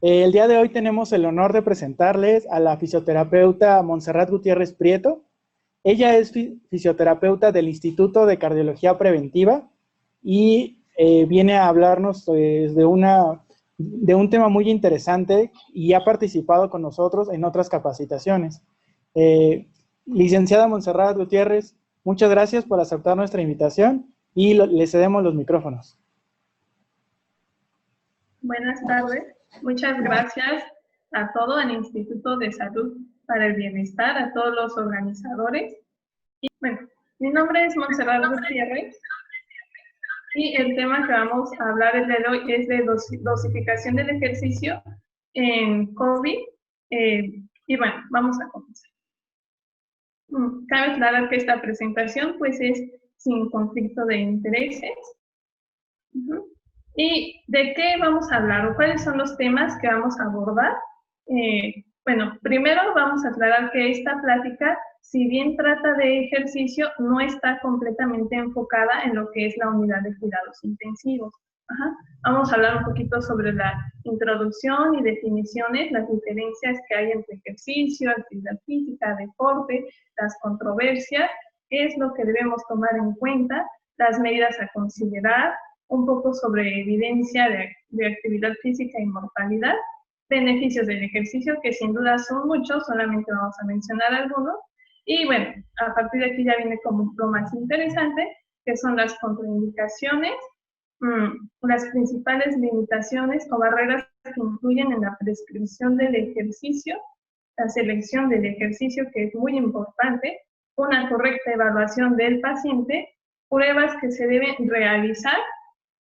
El día de hoy tenemos el honor de presentarles a la fisioterapeuta Montserrat Gutiérrez Prieto. Ella es fisioterapeuta del Instituto de Cardiología Preventiva y viene a hablarnos de un tema muy interesante y ha participado con nosotros en otras capacitaciones. Licenciada Montserrat Gutiérrez, muchas gracias por aceptar nuestra invitación y le cedemos los micrófonos. Buenas tardes. Muchas gracias a todo el Instituto de Salud para el Bienestar, a todos los organizadores. Y bueno, mi nombre es Montserrat Gutiérrez y el tema que vamos a hablar el día de hoy es de dosificación del ejercicio en COVID. Y bueno, vamos a comenzar. Cabe aclarar que esta presentación pues es sin conflicto de intereses. ¿Y de qué vamos a hablar o cuáles son los temas que vamos a abordar? Bueno, primero vamos a aclarar que esta plática, si bien trata de ejercicio, no está completamente enfocada en lo que es la unidad de cuidados intensivos. Vamos a hablar un poquito sobre la introducción y definiciones, las diferencias que hay entre ejercicio, actividad física, deporte, las controversias, qué es lo que debemos tomar en cuenta, las medidas a considerar, un poco sobre evidencia de actividad física y mortalidad, beneficios del ejercicio, que sin duda son muchos, solamente vamos a mencionar algunos, y bueno, a partir de aquí ya viene como lo más interesante, que son las contraindicaciones, las principales limitaciones o barreras que influyen en la prescripción del ejercicio, la selección del ejercicio, que es muy importante, una correcta evaluación del paciente, pruebas que se deben realizar,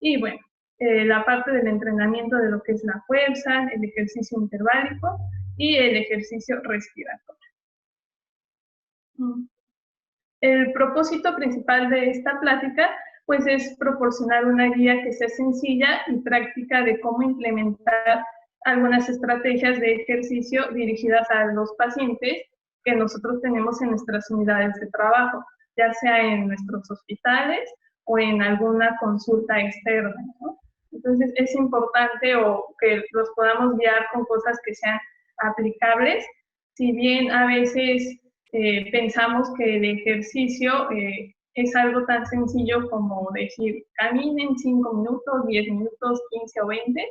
y bueno, la parte del entrenamiento de lo que es la fuerza, el ejercicio interválico y el ejercicio respiratorio. El propósito principal de esta plática pues es proporcionar una guía que sea sencilla y práctica de cómo implementar algunas estrategias de ejercicio dirigidas a los pacientes que nosotros tenemos en nuestras unidades de trabajo, ya sea en nuestros hospitales o en alguna consulta externa, ¿no? Entonces es importante que los podamos guiar con cosas que sean aplicables, si bien a veces pensamos que el ejercicio es algo tan sencillo como decir, caminen 5 minutos, 10 minutos, 15 o 20,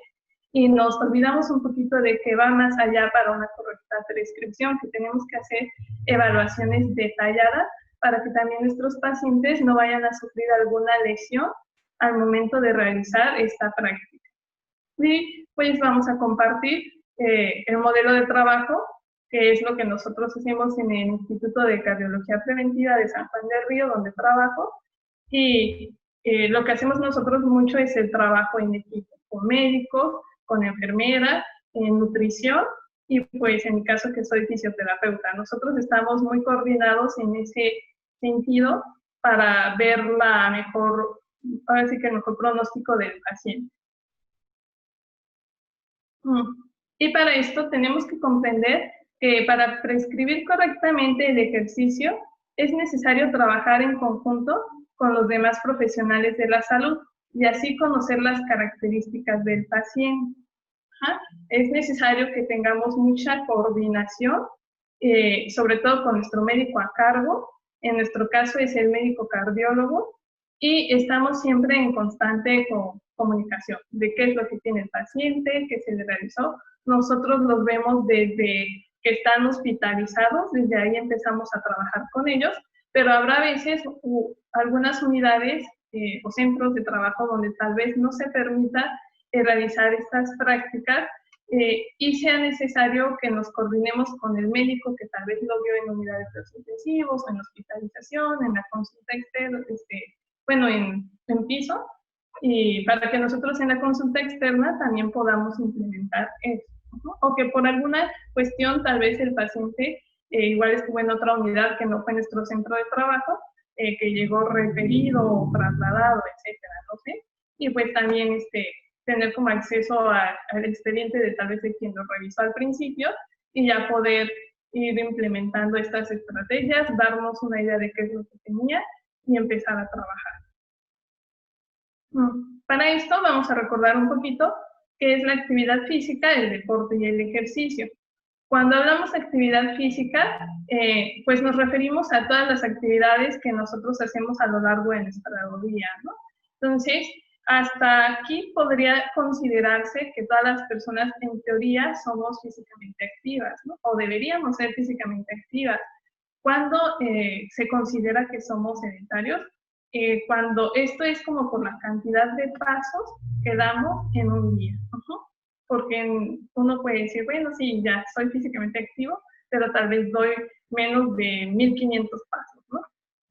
y nos olvidamos un poquito de que va más allá para una correcta prescripción, que tenemos que hacer evaluaciones detalladas para que también nuestros pacientes no vayan a sufrir alguna lesión al momento de realizar esta práctica. Y pues vamos a compartir el modelo de trabajo, que es lo que nosotros hacemos en el Instituto de Cardiología Preventiva de San Juan del Río, donde trabajo, y lo que hacemos nosotros mucho es el trabajo en equipo, con médicos, con enfermeras, en nutrición, y pues en mi caso que soy fisioterapeuta. Nosotros estamos muy coordinados en ese sentido para ver la mejor, ahora sí que el mejor pronóstico del paciente. Y para esto tenemos que comprender que para prescribir correctamente el ejercicio es necesario trabajar en conjunto con los demás profesionales de la salud y así conocer las características del paciente. Es necesario que tengamos mucha coordinación, sobre todo con nuestro médico a cargo. En nuestro caso es el médico cardiólogo, y estamos siempre en constante comunicación de qué es lo que tiene el paciente, qué se le realizó. Nosotros los vemos desde que están hospitalizados, desde ahí empezamos a trabajar con ellos, pero habrá veces algunas unidades o centros de trabajo donde tal vez no se permita realizar estas prácticas y sea necesario que nos coordinemos con el médico que tal vez lo vio en unidad de cuidados intensivos, en hospitalización, en la consulta externa, bueno, en piso, y para que nosotros en la consulta externa también podamos implementar eso, ¿no? O que por alguna cuestión tal vez el paciente igual estuvo en otra unidad que no fue nuestro centro de trabajo, que llegó referido o trasladado, etcétera, no sé, y pues también tener como acceso al expediente de tal vez de quien lo revisó al principio y ya poder ir implementando estas estrategias, darnos una idea de qué es lo que tenía y empezar a trabajar. Para esto vamos a recordar un poquito que es la actividad física, el deporte y el ejercicio. Cuando hablamos de actividad física, pues nos referimos a todas las actividades que nosotros hacemos a lo largo de nuestro día, ¿no? Entonces, hasta aquí podría considerarse que todas las personas en teoría somos físicamente activas, ¿no? O deberíamos ser físicamente activas. ¿Cuándo se considera que somos sedentarios? Cuando esto es como por la cantidad de pasos que damos en un día. Porque uno puede decir, bueno, sí, ya soy físicamente activo, pero tal vez doy menos de 1500 pasos, ¿no?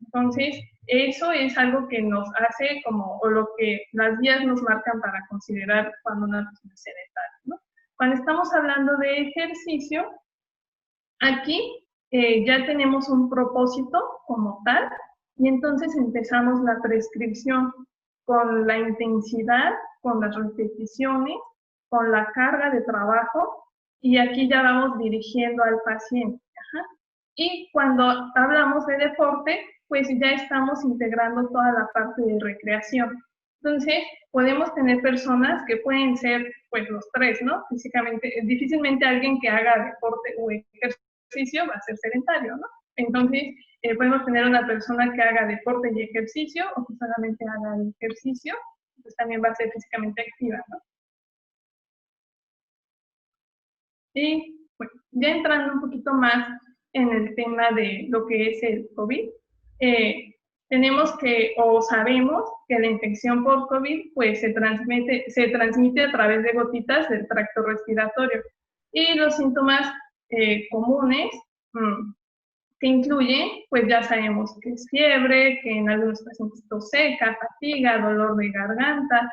Entonces, eso es algo que nos hace como, o lo que las guías nos marcan para considerar cuando una persona es sedentaria, ¿no? Cuando estamos hablando de ejercicio, aquí ya tenemos un propósito como tal, y entonces empezamos la prescripción con la intensidad, con las repeticiones, con la carga de trabajo, y aquí ya vamos dirigiendo al paciente. Y cuando hablamos de deporte, pues ya estamos integrando toda la parte de recreación. Entonces, podemos tener personas que pueden ser, pues, los tres, ¿no? Físicamente, difícilmente alguien que haga deporte o ejercicio va a ser sedentario, ¿no? Entonces, podemos tener una persona que haga deporte y ejercicio, o que solamente haga ejercicio, pues también va a ser físicamente activa, ¿no? Y bueno, ya entrando un poquito más en el tema de lo que es el COVID, tenemos que, o sabemos que la infección por COVID pues se transmite a través de gotitas del tracto respiratorio. Y los síntomas comunes que incluyen, pues ya sabemos que es fiebre, que en algunos pacientes tos seca, fatiga, dolor de garganta,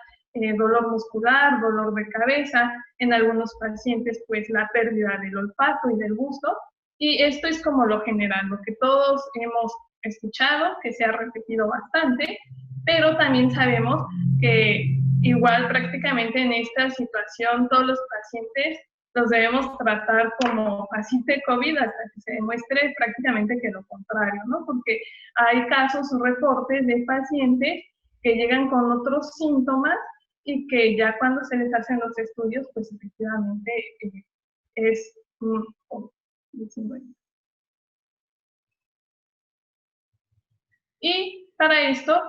dolor muscular, dolor de cabeza, en algunos pacientes pues la pérdida del olfato y del gusto, y esto es como lo general, lo que todos hemos escuchado, que se ha repetido bastante, pero también sabemos que igual prácticamente en esta situación todos los pacientes los debemos tratar como paciente COVID hasta que se demuestre prácticamente que lo contrario, ¿no? Porque hay casos o reportes de pacientes que llegan con otros síntomas y que ya cuando se les hacen los estudios, pues efectivamente es COVID-19. Y para esto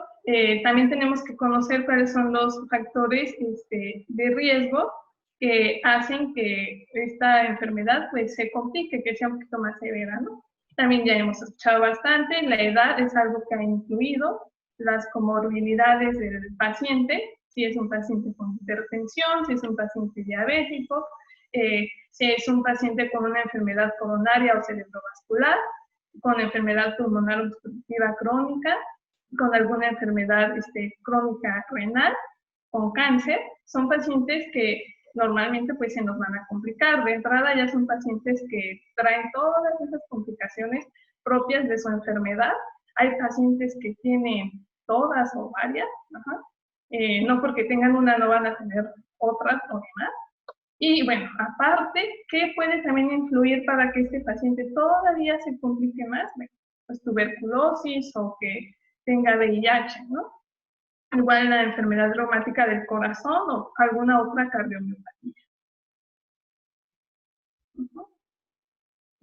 también tenemos que conocer cuáles son los factores de riesgo que hacen que esta enfermedad pues se complique, que sea un poquito más severa, ¿no? También ya hemos escuchado bastante, la edad es algo que ha influido, las comorbilidades del paciente, si es un paciente con hipertensión, si es un paciente diabético, si es un paciente con una enfermedad coronaria o cerebrovascular, con enfermedad pulmonar obstructiva crónica, con alguna enfermedad crónica renal, con cáncer, son pacientes que normalmente pues se nos van a complicar. De entrada ya son pacientes que traen todas esas complicaciones propias de su enfermedad. Hay pacientes que tienen todas o varias, no porque tengan una no van a tener otras o demás. Y bueno, aparte, ¿qué puede también influir para que este paciente todavía se complique más? Bueno, pues tuberculosis o que tenga VIH, ¿no? Igual la enfermedad reumática del corazón o alguna otra cardiomiopatía.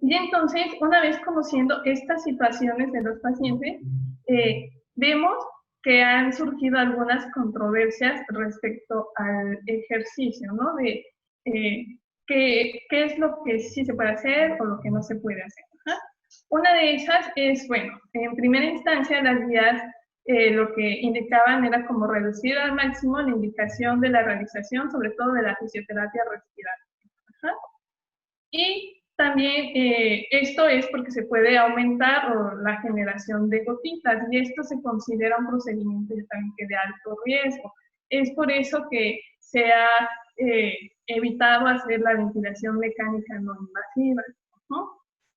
Y entonces, una vez conociendo estas situaciones de los pacientes, vemos que han surgido algunas controversias respecto al ejercicio, ¿no? De qué es lo que sí se puede hacer o lo que no se puede hacer. Una de esas es, bueno, en primera instancia las guías lo que indicaban era como reducir al máximo la indicación de la realización, sobre todo de la fisioterapia respiratoria. Y también esto es porque se puede aumentar la generación de gotitas y esto se considera un procedimiento también de alto riesgo. Es por eso que se ha evitado hacer la ventilación mecánica no invasiva, ¿no?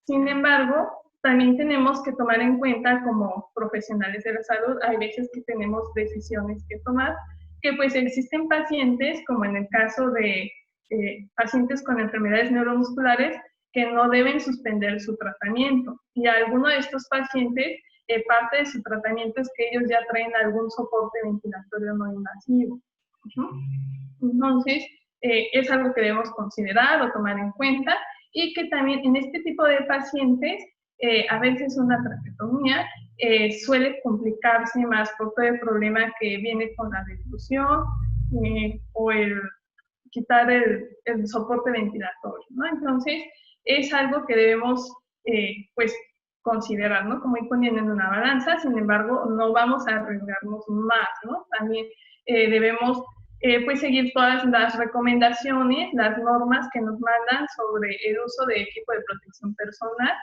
Sin embargo, también tenemos que tomar en cuenta como profesionales de la salud, hay veces que tenemos decisiones que tomar, que pues existen pacientes, como en el caso de pacientes con enfermedades neuromusculares, que no deben suspender su tratamiento. Y a alguno de estos pacientes, parte de su tratamiento es que ellos ya traen algún soporte ventilatorio no invasivo. Entonces, es algo que debemos considerar o tomar en cuenta, y que también en este tipo de pacientes, a veces una traqueotomía suele complicarse más por todo el problema que viene con la difusión o el quitar el soporte ventilatorio, ¿no? Entonces, es algo que debemos, pues, considerar, ¿no? Como ir poniendo en una balanza. Sin embargo, no vamos a arriesgarnos más, ¿no? También debemos, pues, seguir todas las recomendaciones, las normas que nos mandan sobre el uso de equipo de protección personal.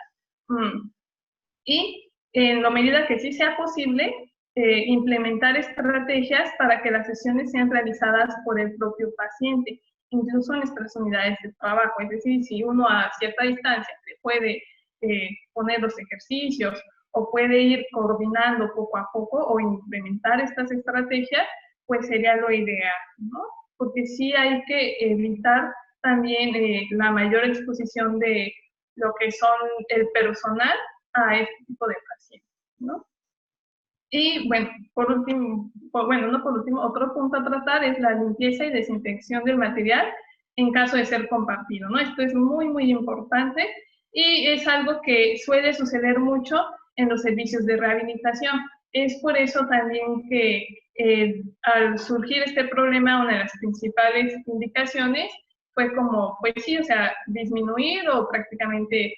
Y en la medida que sí sea posible, implementar estrategias para que las sesiones sean realizadas por el propio paciente, incluso en nuestras unidades de trabajo. Es decir, si uno a cierta distancia puede poner los ejercicios o puede ir coordinando poco a poco o implementar estas estrategias, pues sería lo ideal, ¿no? Porque sí hay que evitar también la mayor exposición de lo que son el personal a este tipo de pacientes, ¿no? Y bueno, por último, bueno, no por último, otro punto a tratar es la limpieza y desinfección del material en caso de ser compartido, ¿no? Esto es muy, muy importante y es algo que suele suceder mucho en los servicios de rehabilitación. Es por eso también que al surgir este problema, una de las principales indicaciones fue como, pues sí, o sea, disminuir o prácticamente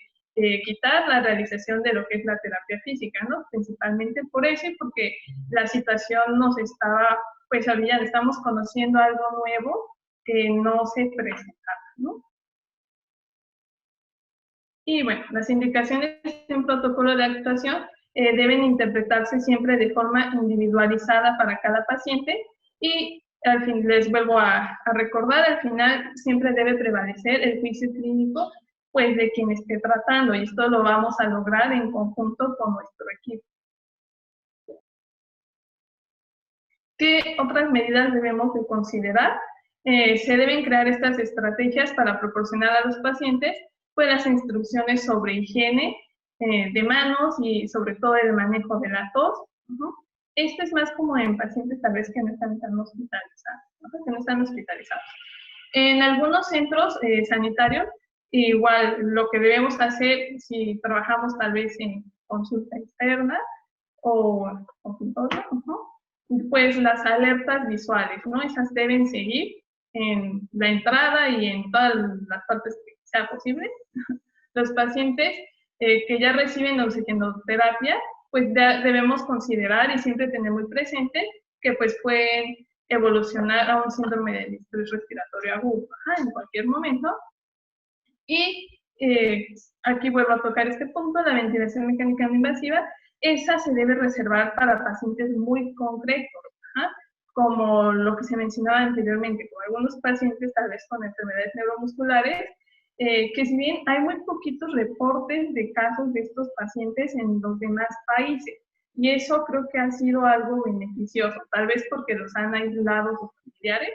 quitar la realización de lo que es la terapia física, ¿no? Principalmente por eso y porque la situación nos estaba, pues ahorita estamos conociendo algo nuevo que no se presentaba, ¿no? Y bueno, las indicaciones de un protocolo de actuación deben interpretarse siempre de forma individualizada para cada paciente y al fin, les vuelvo a recordar, al final siempre debe prevalecer el juicio clínico pues de quien esté tratando, y esto lo vamos a lograr en conjunto con nuestro equipo. ¿Qué otras medidas debemos de considerar? Se deben crear estas estrategias para proporcionar a los pacientes pues las instrucciones sobre higiene de manos y sobre todo el manejo de la tos. Esto es más como en pacientes tal vez que no están tan hospitalizados, ¿no? Que no están hospitalizados. En algunos centros sanitarios, igual lo que debemos hacer si trabajamos tal vez en consulta externa o consultorio, pues las alertas visuales, ¿no? Esas deben seguir en la entrada y en todas las partes que sea posible. Los pacientes que ya reciben oxigenoterapia, pues debemos considerar y siempre tener muy presente que pues pueden evolucionar a un síndrome de distrés respiratorio agudo en cualquier momento. Y aquí vuelvo a tocar este punto, la ventilación mecánica no invasiva, esa se debe reservar para pacientes muy concretos, como lo que se mencionaba anteriormente, con algunos pacientes tal vez con enfermedades neuromusculares, que si bien hay muy poquitos reportes de casos de estos pacientes en los demás países, y eso creo que ha sido algo beneficioso, tal vez porque los han aislado sus familiares,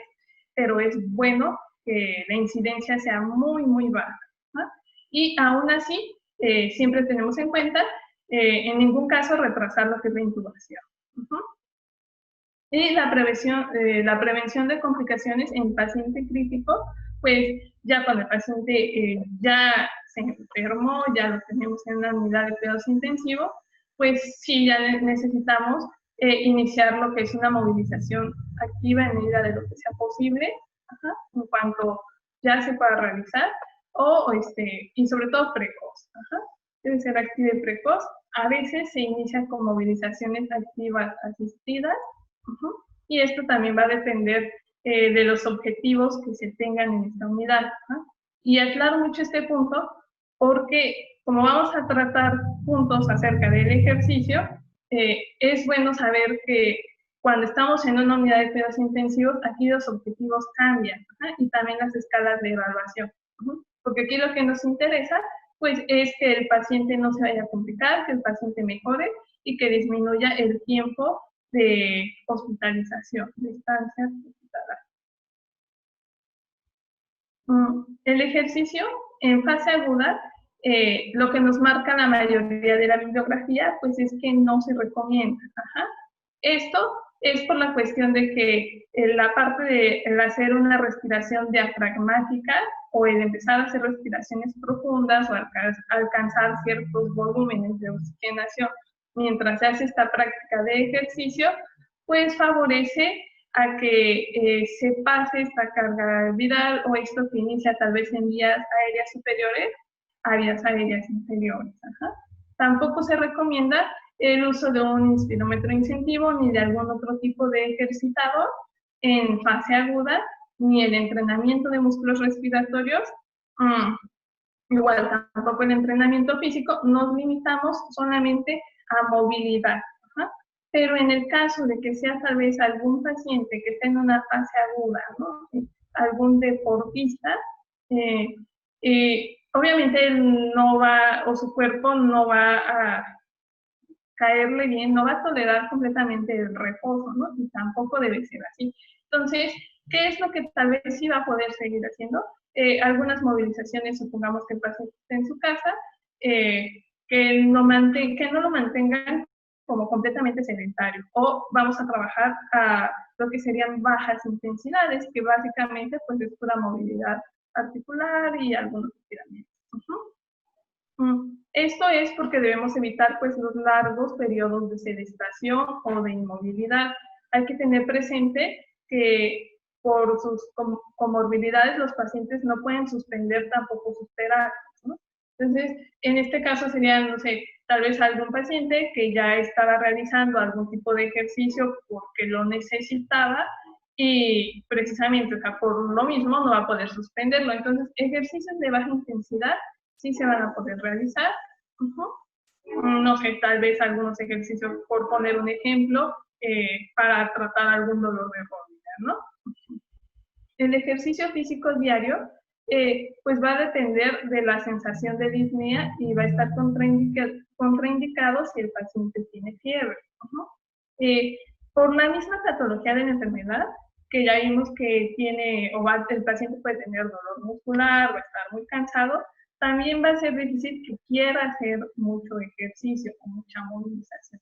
pero es bueno que la incidencia sea muy, muy baja. Y aún así, siempre tenemos en cuenta, en ningún caso, retrasar lo que es la intubación. Y la prevención de complicaciones en paciente crítico, pues ya cuando el paciente ya se enfermó, ya lo tenemos en una unidad de cuidados intensivos, pues sí, ya necesitamos iniciar lo que es una movilización activa en medida de lo que sea posible, en cuanto ya se pueda realizar, y sobre todo precoz. Debe ser activa y precoz. A veces se inicia con movilizaciones activas asistidas, y esto también va a depender de los objetivos que se tengan en esta unidad. Y aclaro mucho este punto porque como vamos a tratar puntos acerca del ejercicio, es bueno saber que cuando estamos en una unidad de cuidados intensivos, aquí los objetivos cambian y también las escalas de evaluación. Porque aquí lo que nos interesa pues es que el paciente no se vaya a complicar, que el paciente mejore y que disminuya el tiempo de hospitalización, de estancia hospitalaria. El ejercicio en fase aguda, lo que nos marca la mayoría de la bibliografía, pues es que no se recomienda. Esto es por la cuestión de que la parte de el hacer una respiración diafragmática o el empezar a hacer respiraciones profundas o alcanzar ciertos volúmenes de oxigenación mientras se hace esta práctica de ejercicio, pues favorece a que se pase esta carga viral o esto que inicia tal vez en vías aéreas superiores a vías aéreas inferiores. Ajá. Tampoco se recomienda el uso de un inspirómetro incentivo ni de algún otro tipo de ejercitador en fase aguda, ni el entrenamiento de músculos respiratorios. Igual, tampoco el entrenamiento físico, nos limitamos solamente a movilidad. Ajá. Pero en el caso de que sea tal vez algún paciente que esté en una fase aguda, ¿no? Algún deportista, obviamente él no va, o su cuerpo no va a caerle bien, no va a tolerar completamente el reposo, ¿no? Y tampoco debe ser así. Entonces, ¿qué es lo que tal vez sí va a poder seguir haciendo? Algunas movilizaciones, supongamos que el paciente esté en su casa, que no lo mantengan como completamente sedentario. O vamos a trabajar a lo que serían bajas intensidades, que básicamente pues es pura movilidad articular y algunos estiramientos. Esto es porque debemos evitar pues los largos periodos de sedestación o de inmovilidad. Hay que tener presente que por sus comorbilidades los pacientes no pueden suspender tampoco sus terapias, ¿no? Entonces, en este caso sería, no sé, tal vez algún paciente que ya estaba realizando algún tipo de ejercicio porque lo necesitaba y precisamente, o sea, por lo mismo no va a poder suspenderlo. Entonces, ejercicios de baja intensidad sí se van a poder realizar. No sé, tal vez algunos ejercicios, por poner un ejemplo, para tratar algún dolor de rodilla, ¿no? El ejercicio físico diario, pues va a depender de la sensación de disnea y va a estar contraindicado si el paciente tiene fiebre. Por la misma patología de la enfermedad, que ya vimos que tiene, el paciente puede tener dolor muscular o estar muy cansado, también va a ser difícil que quiera hacer mucho ejercicio o mucha movilización.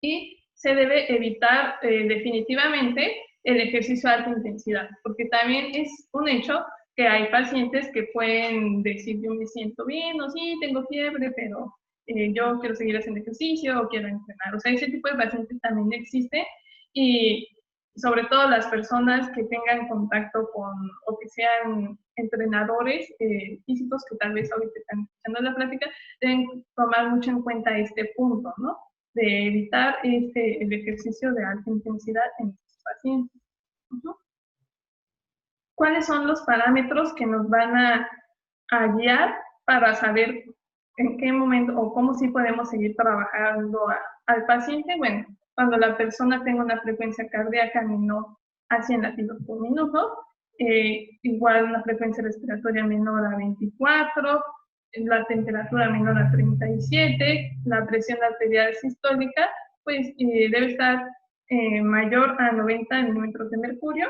Y se debe evitar definitivamente el ejercicio de alta intensidad, porque también es un hecho que hay pacientes que pueden decir, yo me siento bien, o sí, tengo fiebre, pero yo quiero seguir haciendo ejercicio o quiero entrenar. O sea, ese tipo de pacientes también existe y sobre todo las personas que tengan contacto con o que sean entrenadores físicos que tal vez ahorita están escuchando la plática, deben tomar mucho en cuenta este punto, ¿no? De evitar el ejercicio de alta intensidad en estos pacientes. ¿Cuáles son los parámetros que nos van a guiar para saber en qué momento o cómo sí podemos seguir trabajando al paciente? Bueno, cuando la persona tenga una frecuencia cardíaca menor a 100 latidos por minuto, igual una frecuencia respiratoria menor a 24, la temperatura menor a 37, la presión arterial sistólica, pues debe estar mayor a 90 milímetros de mercurio.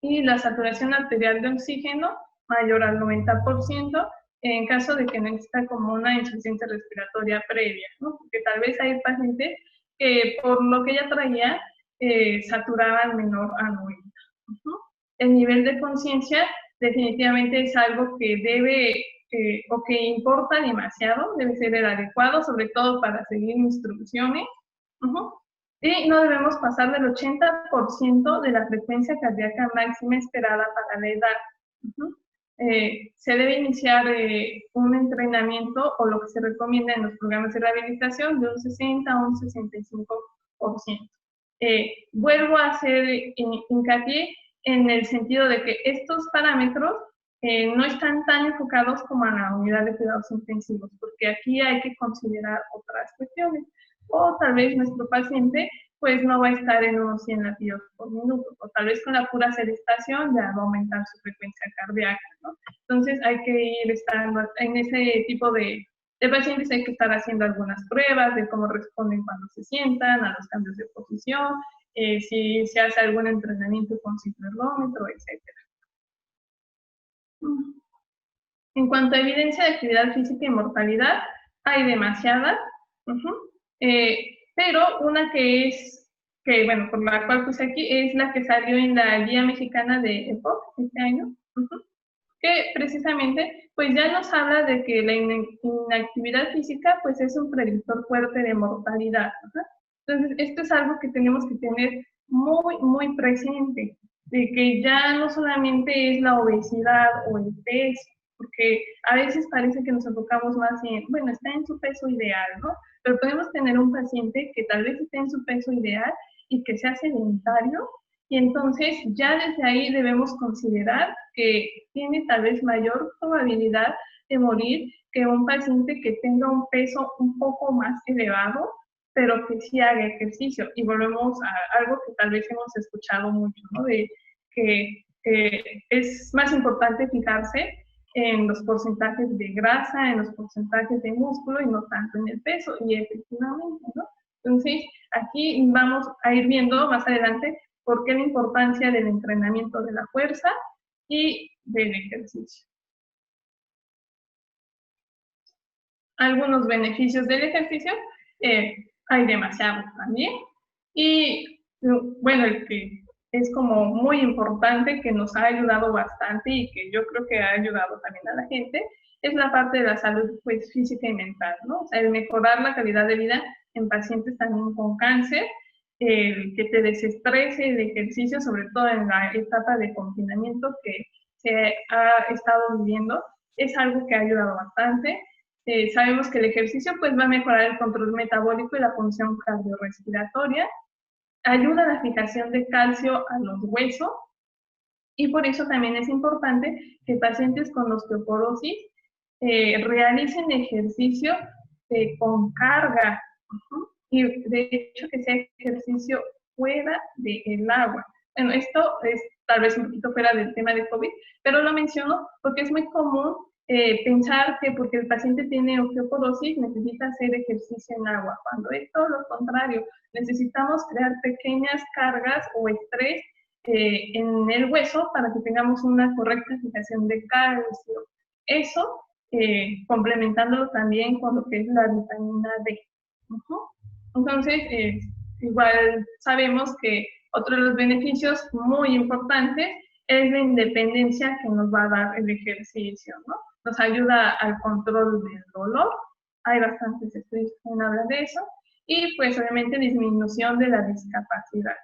Y la saturación arterial de oxígeno mayor al 90% en caso de que no exista como una insuficiencia respiratoria previa, ¿no? Porque tal vez hay pacientes que por lo que ella traía saturaban menor a 90. El nivel de conciencia definitivamente es algo que debe o que importa demasiado, debe ser el adecuado, sobre todo para seguir instrucciones. Y no debemos pasar del 80% de la frecuencia cardíaca máxima esperada para la edad. Se debe iniciar un entrenamiento o lo que se recomienda en los programas de rehabilitación de un 60 a un 65%. Vuelvo a hacer hincapié en el sentido de que estos parámetros no están tan enfocados como a la unidad de cuidados intensivos, porque aquí hay que considerar otras cuestiones. O tal vez nuestro paciente pues no va a estar en unos 100 latidos por minuto, o tal vez con la pura sedestación ya va a aumentar su frecuencia cardíaca, ¿no? Entonces hay que ir estando en ese tipo de pacientes, hay que estar haciendo algunas pruebas de cómo responden cuando se sientan, a los cambios de posición, si se hace algún entrenamiento con ciclómetro, etc. En cuanto a evidencia de actividad física y mortalidad, hay demasiada. pero una bueno, por la cual puse aquí, es la que salió en la Guía Mexicana de EPOC este año, que precisamente pues ya nos habla de que la inactividad física pues es un predictor fuerte de mortalidad. Entonces, esto es algo que tenemos que tener muy, muy presente, de que ya no solamente es la obesidad o el peso, porque a veces parece que nos enfocamos más en, bueno, está en su peso ideal, ¿no? Pero podemos tener un paciente que tal vez esté en su peso ideal y que sea sedentario, y entonces ya desde ahí debemos considerar que tiene tal vez mayor probabilidad de morir que un paciente que tenga un peso un poco más elevado, pero que sí haga ejercicio. Y volvemos a algo que tal vez hemos escuchado mucho, ¿no? De que es más importante fijarse en los porcentajes de grasa, en los porcentajes de músculo y no tanto en el peso. Y efectivamente, ¿no? Entonces, aquí vamos a ir viendo más adelante por qué la importancia del entrenamiento de la fuerza y del ejercicio. Algunos beneficios del ejercicio, hay demasiados también. Y bueno, el que es como muy importante, que nos ha ayudado bastante y que yo creo que ha ayudado también a la gente, es la parte de la salud pues, física y mental, ¿no? O sea, el mejorar la calidad de vida en pacientes también con cáncer, el que te desestrese el ejercicio, sobre todo en la etapa de confinamiento que se ha estado viviendo, es algo que ha ayudado bastante. Sabemos que el ejercicio pues, va a mejorar el control metabólico y la función cardiorrespiratoria, ayuda a la fijación de calcio a los huesos, y por eso también es importante que pacientes con osteoporosis realicen ejercicio con carga, y de hecho que sea ejercicio fuera del agua. Bueno, esto es tal vez un poquito fuera del tema de COVID, pero lo menciono porque es muy común pensar que porque el paciente tiene osteoporosis necesita hacer ejercicio en agua, cuando es todo lo contrario. Necesitamos crear pequeñas cargas o estrés en el hueso para que tengamos una correcta fijación de calcio. Eso complementándolo también con lo que es la vitamina D. Entonces, igual sabemos que otro de los beneficios muy importantes es la independencia que nos va a dar el ejercicio, ¿no? Nos ayuda al control del dolor, hay bastantes estudios que hablan de eso, y pues obviamente disminución de la discapacidad.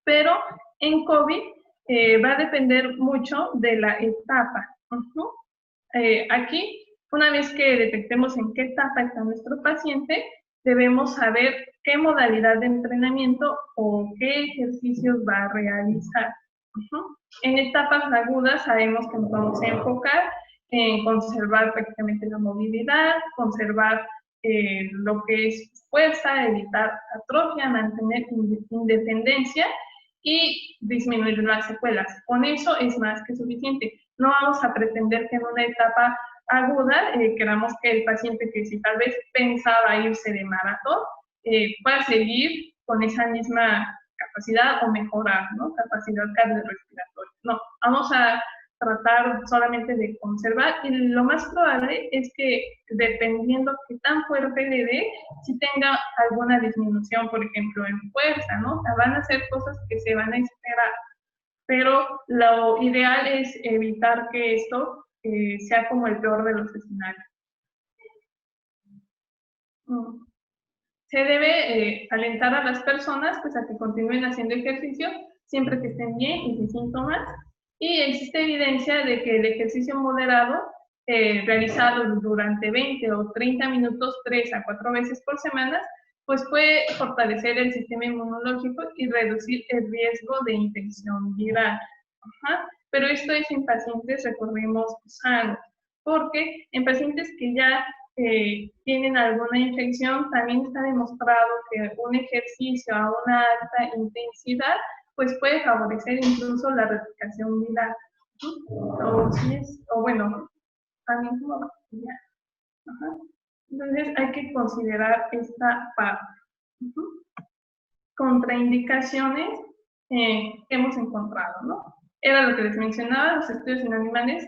Pero en COVID va a depender mucho de la etapa. Aquí, una vez que detectemos en qué etapa está nuestro paciente, debemos saber qué modalidad de entrenamiento o qué ejercicios va a realizar. En etapas agudas sabemos que nos vamos a enfocar en conservar prácticamente la movilidad, conservar lo que es fuerza, evitar atrofia, mantener independencia y disminuir las secuelas. Con eso es más que suficiente. No vamos a pretender que en una etapa aguda queramos que el paciente que si tal vez pensaba irse de maratón pueda seguir con esa misma capacidad o mejorar, ¿no? Capacidad cardiorrespiratoria. No, vamos a tratar solamente de conservar, y lo más probable es que dependiendo qué tan fuerte le dé, si tenga alguna disminución, por ejemplo, en fuerza, ¿no? O sea, van a ser cosas que se van a esperar, pero lo ideal es evitar que esto sea como el peor de los escenarios. Se debe alentar a las personas pues, a que continúen haciendo ejercicio siempre que estén bien y sin síntomas, y existe evidencia de que el ejercicio moderado realizado durante 20 o 30 minutos 3 a 4 veces por semana pues puede fortalecer el sistema inmunológico y reducir el riesgo de infección viral. Pero esto es en pacientes, recordemos, sanos, porque en pacientes que ya tienen alguna infección, también está demostrado que un ejercicio a una alta intensidad pues puede favorecer incluso la replicación viral. O bueno, también como bacteria. Entonces hay que considerar esta parte. Contraindicaciones que hemos encontrado, ¿no? Era lo que les mencionaba, los estudios en animales,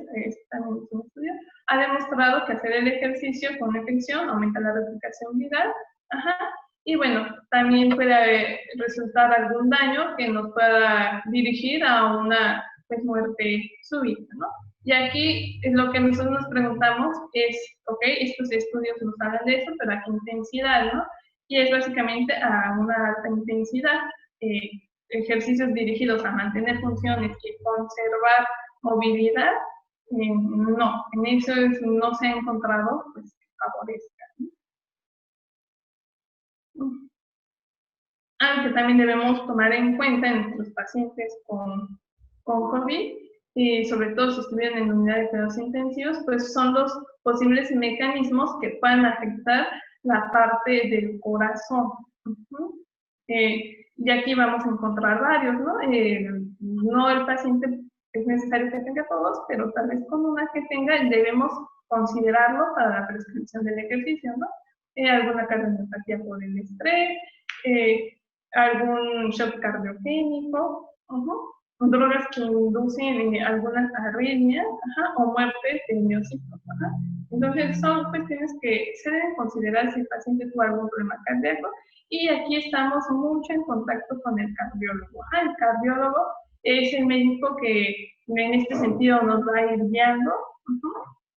también es un estudio, ha demostrado que hacer el ejercicio con una infección aumenta la replicación viral, Y bueno, también puede resultar algún daño que nos pueda dirigir a una pues, muerte súbita, ¿no? Y aquí lo que nosotros nos preguntamos es, ok, estos estudios nos hablan de eso, pero ¿a qué intensidad, no? Y es básicamente a una alta intensidad, ejercicios dirigidos a mantener funciones y conservar movilidad, no, en eso no se ha encontrado pues, que favorezca, ¿no? Algo que también debemos tomar en cuenta en nuestros pacientes con COVID, y sobre todo si estuvieran en unidad de cuidados intensivos, pues son los posibles mecanismos que puedan afectar la parte del corazón. Y aquí vamos a encontrar varios, ¿no? No el paciente es necesario que tenga todos, pero tal vez con una que tenga debemos considerarlo para la prescripción del ejercicio, ¿no? Alguna cardiopatía por el estrés, algún shock cardiogénico, drogas que inducen algunas arritmias, o muertes de miocitos. Entonces son cuestiones que se deben considerar si el paciente tuvo algún problema cardíaco, y aquí estamos mucho en contacto con el cardiólogo. El cardiólogo es el médico que en este sentido nos va a ir guiando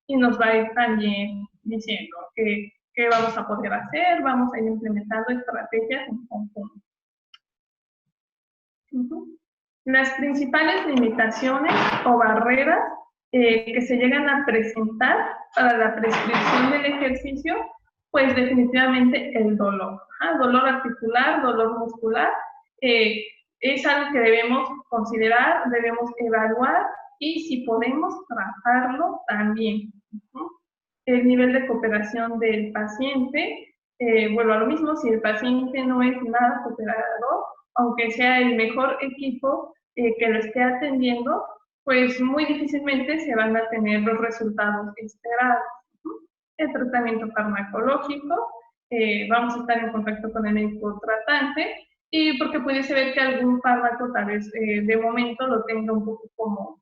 y nos va a ir también diciendo qué vamos a poder hacer, vamos a ir implementando estrategias en conjunto. Las principales limitaciones o barreras que se llegan a presentar para la prescripción del ejercicio, pues definitivamente el dolor. Dolor articular, dolor muscular, es algo que debemos considerar, debemos evaluar y si podemos tratarlo también. El nivel de cooperación del paciente, vuelvo a lo mismo, si el paciente no es nada cooperador, aunque sea el mejor equipo que lo esté atendiendo, pues muy difícilmente se van a tener los resultados esperados. El tratamiento farmacológico, vamos a estar en contacto con el médico tratante, y porque pudiese ver que algún fármaco tal vez de momento lo tenga un poco como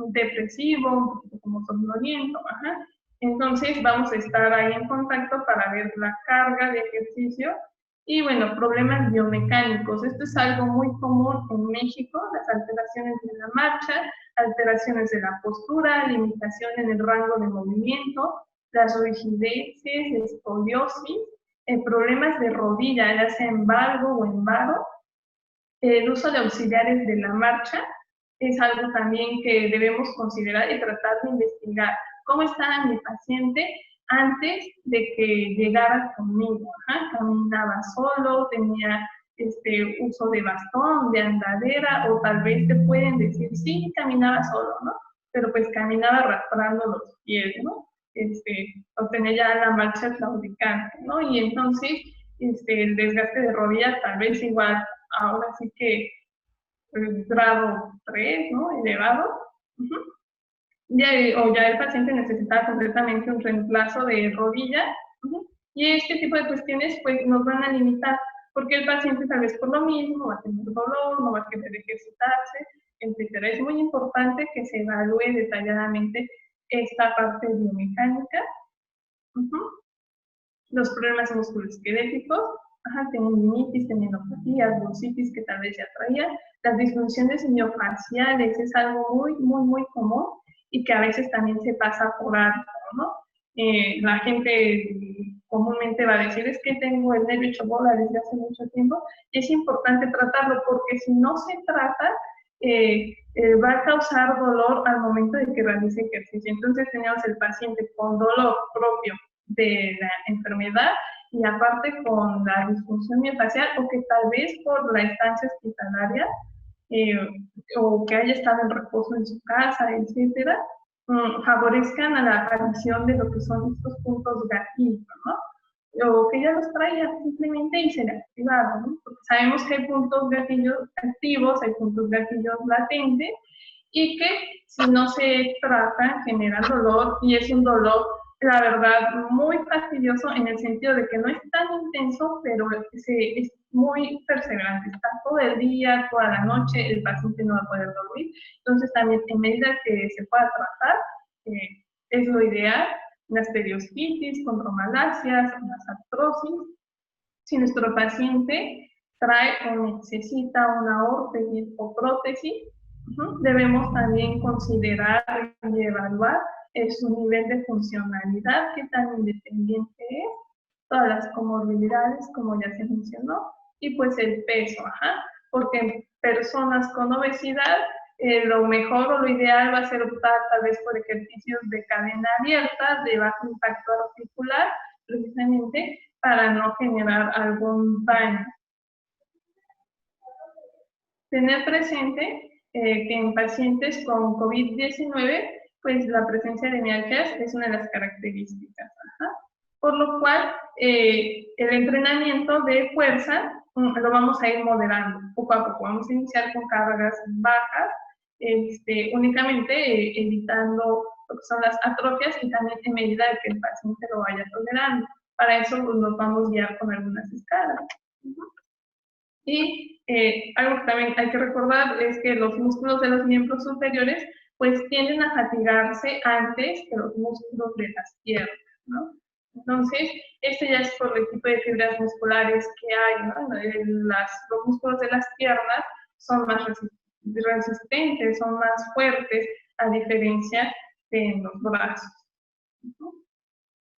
depresivo, un poco como somnoliento, Entonces vamos a estar ahí en contacto para ver la carga de ejercicio. Y bueno, problemas biomecánicos. Esto es algo muy común en México, las alteraciones de la marcha, alteraciones de la postura, limitación en el rango de movimiento, las rigideces, escoliosis, problemas de rodilla, ya sea en valgo o en varo, el uso de auxiliares de la marcha es algo también que debemos considerar y tratar de investigar. ¿Cómo estaba mi paciente antes de que llegara conmigo? Caminaba solo, tenía uso de bastón, de andadera, o tal vez te pueden decir, sí, caminaba solo, ¿no? Pero pues caminaba arrastrando los pies, ¿no? O tenía ya la marcha claudicante, ¿no? Y entonces el desgaste de rodillas tal vez igual, ahora sí que grado 3, ¿no? Elevado. O ya el paciente necesita completamente un reemplazo de rodilla. Y este tipo de cuestiones pues nos van a limitar, porque el paciente tal vez por lo mismo va a tener dolor, no va a querer ejercitarse, etc. Es muy importante que se evalúe detalladamente esta parte biomecánica. Los problemas musculoesqueléticos, tendinitis, tendinopatías, bursitis que tal vez ya traía, las disfunciones miofaciales es algo muy, muy, muy común y que a veces también se pasa por alto, ¿no? La gente comúnmente va a decir, es que tengo el nervio hecho bola desde hace mucho tiempo, y es importante tratarlo porque si no se trata, va a causar dolor al momento de que realice ejercicio. Entonces tenemos el paciente con dolor propio de la enfermedad y aparte con la disfunción miofacial, o que tal vez por la estancia hospitalaria o que haya estado en reposo en su casa, etcétera, favorezcan a la aparición de lo que son estos puntos gatillos, ¿no? O que ya los traía simplemente y se le activaron, ¿no? Porque sabemos que hay puntos gatillos activos, hay puntos gatillos latentes, y que si no se trata generan dolor, y es un dolor, la verdad, muy fastidioso en el sentido de que no es tan intenso, pero es muy perseverante. Está todo el día, toda la noche, el paciente no va a poder dormir. Entonces también en medida que se pueda tratar, es lo ideal. Las periostitis, condromalacias, las artrosis, Si nuestro paciente trae o necesita una órtesis o prótesis, debemos también considerar y evaluar su nivel de funcionalidad, qué tan independiente es, todas las comorbilidades, como ya se mencionó, y pues el peso, porque en personas con obesidad, lo mejor o lo ideal va a ser optar tal vez por ejercicios de cadena abierta, de bajo impacto articular, precisamente para no generar algún daño. Tener presente que en pacientes con COVID-19, pues la presencia de mialgias es una de las características. Por lo cual, el entrenamiento de fuerza lo vamos a ir moderando poco a poco. Vamos a iniciar con cargas bajas, únicamente evitando lo que son las atrofias y también en medida de que el paciente lo vaya tolerando. Para eso pues, nos vamos a guiar con algunas escalas. Y algo que también hay que recordar es que los músculos de los miembros superiores pues tienden a fatigarse antes que los músculos de las piernas, ¿no? Entonces, ya es por el tipo de fibras musculares que hay, ¿no? Los músculos de las piernas son más resistentes, son más fuertes, a diferencia de los brazos.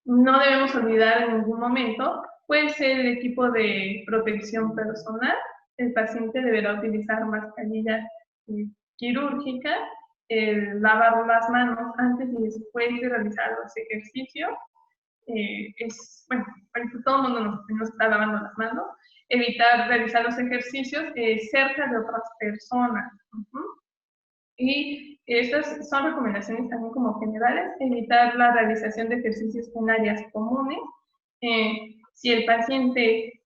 No debemos olvidar en ningún momento, pues, el equipo de protección personal. El paciente deberá utilizar mascarilla quirúrgica, lavar las manos antes y después de realizar los ejercicios. Ahorita todo el mundo nos está lavando las manos. Evitar realizar los ejercicios cerca de otras personas. Y estas son recomendaciones también como generales. Evitar la realización de ejercicios en áreas comunes. Si el paciente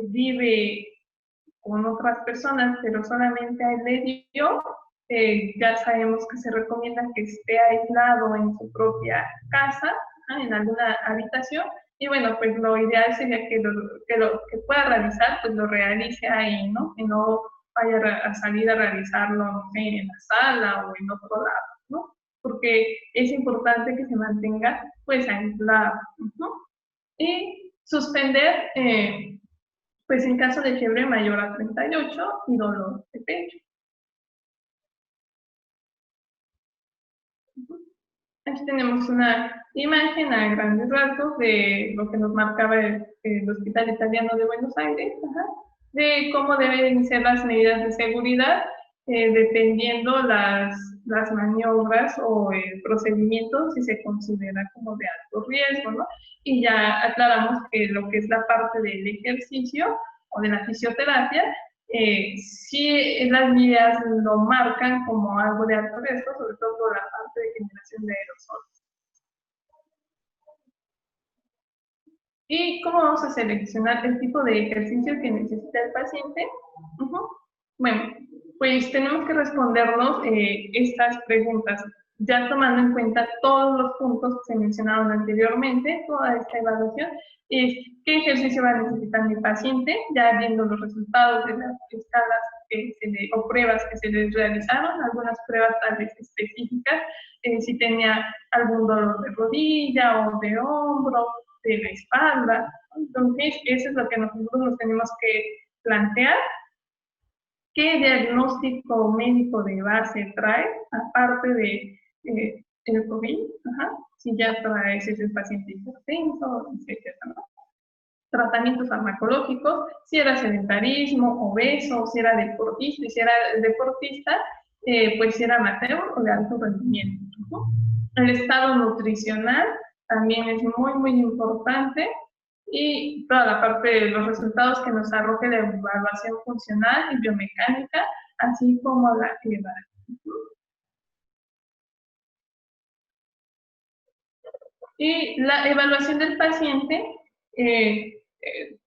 vive con otras personas, pero solamente a él le dio, ya sabemos que se recomienda que esté aislado en su propia casa, en alguna habitación, y bueno, pues lo ideal sería que lo que pueda realizar, pues lo realice ahí, ¿no? Que no vaya a salir a realizarlo, no sé, en la sala o en otro lado, ¿no? Porque es importante que se mantenga, pues, aislado, ¿no? Y suspender, pues, en caso de fiebre mayor a 38 y dolor de pecho. Aquí tenemos una imagen a grandes rasgos de lo que nos marcaba el Hospital Italiano de Buenos Aires, de cómo deben ser las medidas de seguridad, dependiendo las maniobras o el procedimiento, si se considera como de alto riesgo, ¿no? Y ya aclaramos que lo que es la parte del ejercicio o de la fisioterapia, sí las guías lo marcan como algo de alto riesgo, sobre todo por la parte de generación de aerosoles. ¿Y cómo vamos a seleccionar el tipo de ejercicio que necesita el paciente? Bueno, pues tenemos que respondernos estas preguntas, ya tomando en cuenta todos los puntos que se mencionaron anteriormente, toda esta evaluación, es qué ejercicio va a necesitar mi paciente, ya viendo los resultados de las escalas o pruebas que se les realizaron, algunas pruebas tal vez específicas, si tenía algún dolor de rodilla o de hombro, de la espalda. Entonces, eso es lo que nosotros nos tenemos que plantear. ¿Qué diagnóstico médico de base trae, aparte de el COVID? Si ya trae, si es el paciente hipertenso, etc., ¿no? Tratamientos farmacológicos, si era sedentarismo, obeso, si era deportista, y si era deportista, pues si era amateur o de alto rendimiento, ¿no? El estado nutricional también es muy, muy importante, y toda la parte de los resultados que nos arroje la evaluación funcional y biomecánica, así como la edad. Y la evaluación del paciente,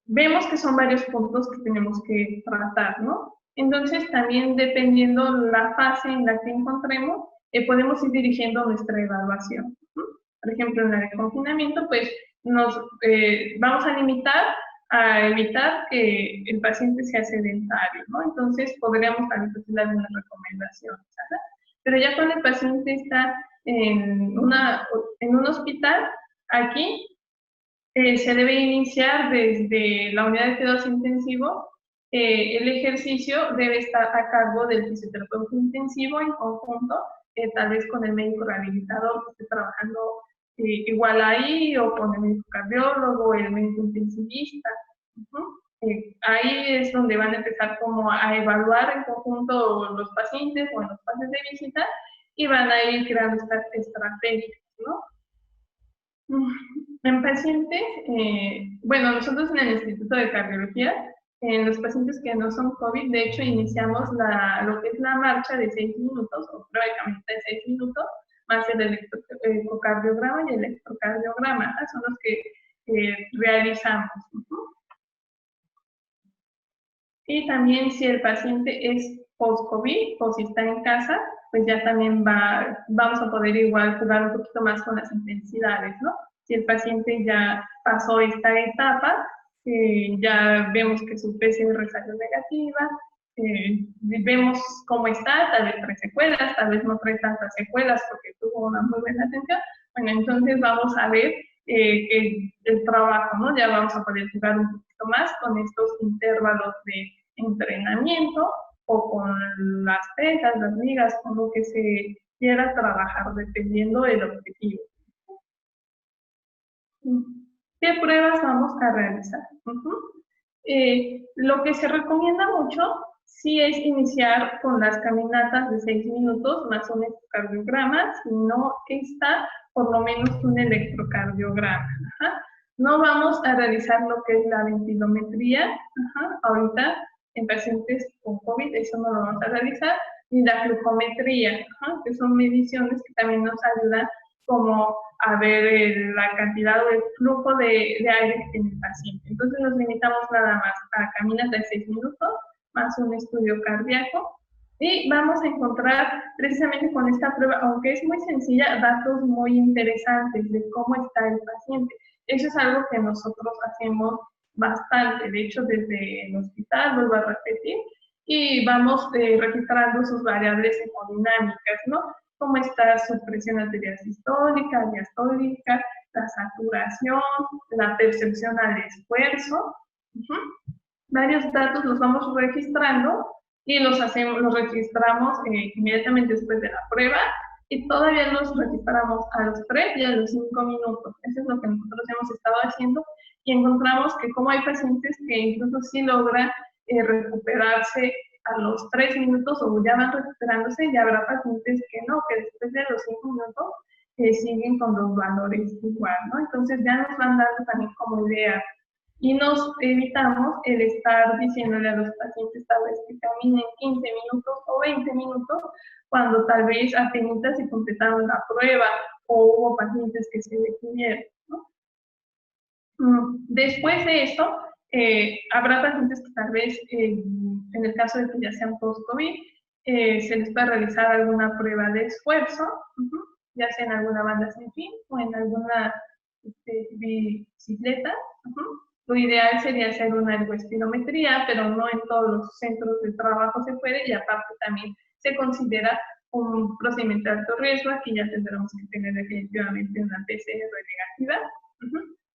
vemos que son varios puntos que tenemos que tratar, ¿no? Entonces, también dependiendo la fase en la que encontremos, podemos ir dirigiendo nuestra evaluación. Por ejemplo, en la de confinamiento, pues nos vamos a limitar a evitar que el paciente sea sedentario, ¿no? Entonces, podríamos también dar unas recomendaciones, ¿verdad? Pero ya cuando el paciente está en un hospital, aquí se debe iniciar desde la unidad de cuidados intensivos. El ejercicio debe estar a cargo del fisioterapeuta intensivo en conjunto, tal vez con el médico rehabilitador que esté trabajando igual ahí, o con el médico cardiólogo, el médico intensivista. Ahí es donde van a empezar como a evaluar en conjunto los pacientes o en los pases de visita, y van a ir creando estas estrategias, ¿no? En pacientes, bueno, nosotros en el Instituto de Cardiología, en los pacientes que no son COVID, de hecho, iniciamos lo que es la marcha de 6 minutos, o prueba de caminata de 6 minutos, más el ecocardiograma y el electrocardiograma, son los que realizamos. Y también si el paciente es post-COVID o si está en casa, pues ya también vamos a poder igual jugar un poquito más con las intensidades, ¿no? Si el paciente ya pasó esta etapa, ya vemos que su PCR salió negativa, vemos cómo está, tal vez trae secuelas, tal vez no trae tantas secuelas porque tuvo una muy buena atención. Bueno, entonces vamos a ver el trabajo, ¿no? Ya vamos a poder jugar un poquito más con estos intervalos de entrenamiento o con las pesas, las ligas, con lo que se quiera trabajar dependiendo del objetivo. ¿Qué pruebas vamos a realizar? Lo que se recomienda mucho sí es iniciar con las caminatas de 6 minutos más un ecocardiograma, si no está por lo menos un electrocardiograma. No vamos a realizar lo que es la ventilometría, ahorita en pacientes con COVID, eso no lo vamos a realizar, ni la glucometría, que son mediciones que también nos ayudan como a ver la cantidad o el flujo de aire que tiene el paciente. Entonces nos limitamos nada más a caminata de 6 minutos, más un estudio cardíaco, y vamos a encontrar precisamente con esta prueba, aunque es muy sencilla, datos muy interesantes de cómo está el paciente. Eso es algo que nosotros hacemos bastante, de hecho desde el hospital, vuelvo a repetir, y vamos registrando sus variables hemodinámicas, ¿no? Cómo está su presión arterial sistólica, diastólica, la saturación, la percepción al esfuerzo. Varios datos los vamos registrando y los registramos inmediatamente después de la prueba, y todavía los registramos a los 3 y a los 5 minutos. Eso es lo que nosotros hemos estado haciendo, y encontramos que como hay pacientes que incluso sí logran recuperarse a los 3 minutos o ya van recuperándose, y habrá pacientes que no, que después de los 5 minutos siguen con los valores igual, ¿no? Entonces ya nos van dando también como idea, y nos evitamos el estar diciéndole a los pacientes tal vez que caminen 15 minutos o 20 minutos, cuando tal vez apenas se completaron la prueba o hubo pacientes que se detuvieron, ¿no? Después de esto, habrá pacientes que tal vez, en el caso de que ya sean post-COVID, se les pueda realizar alguna prueba de esfuerzo, ya sea en alguna banda sin fin o en alguna bicicleta. Lo ideal sería hacer una ergoespirometría, pero no en todos los centros de trabajo se puede, y aparte también se considera un procedimiento de alto riesgo. Aquí ya tendremos que tener definitivamente una PCR negativa.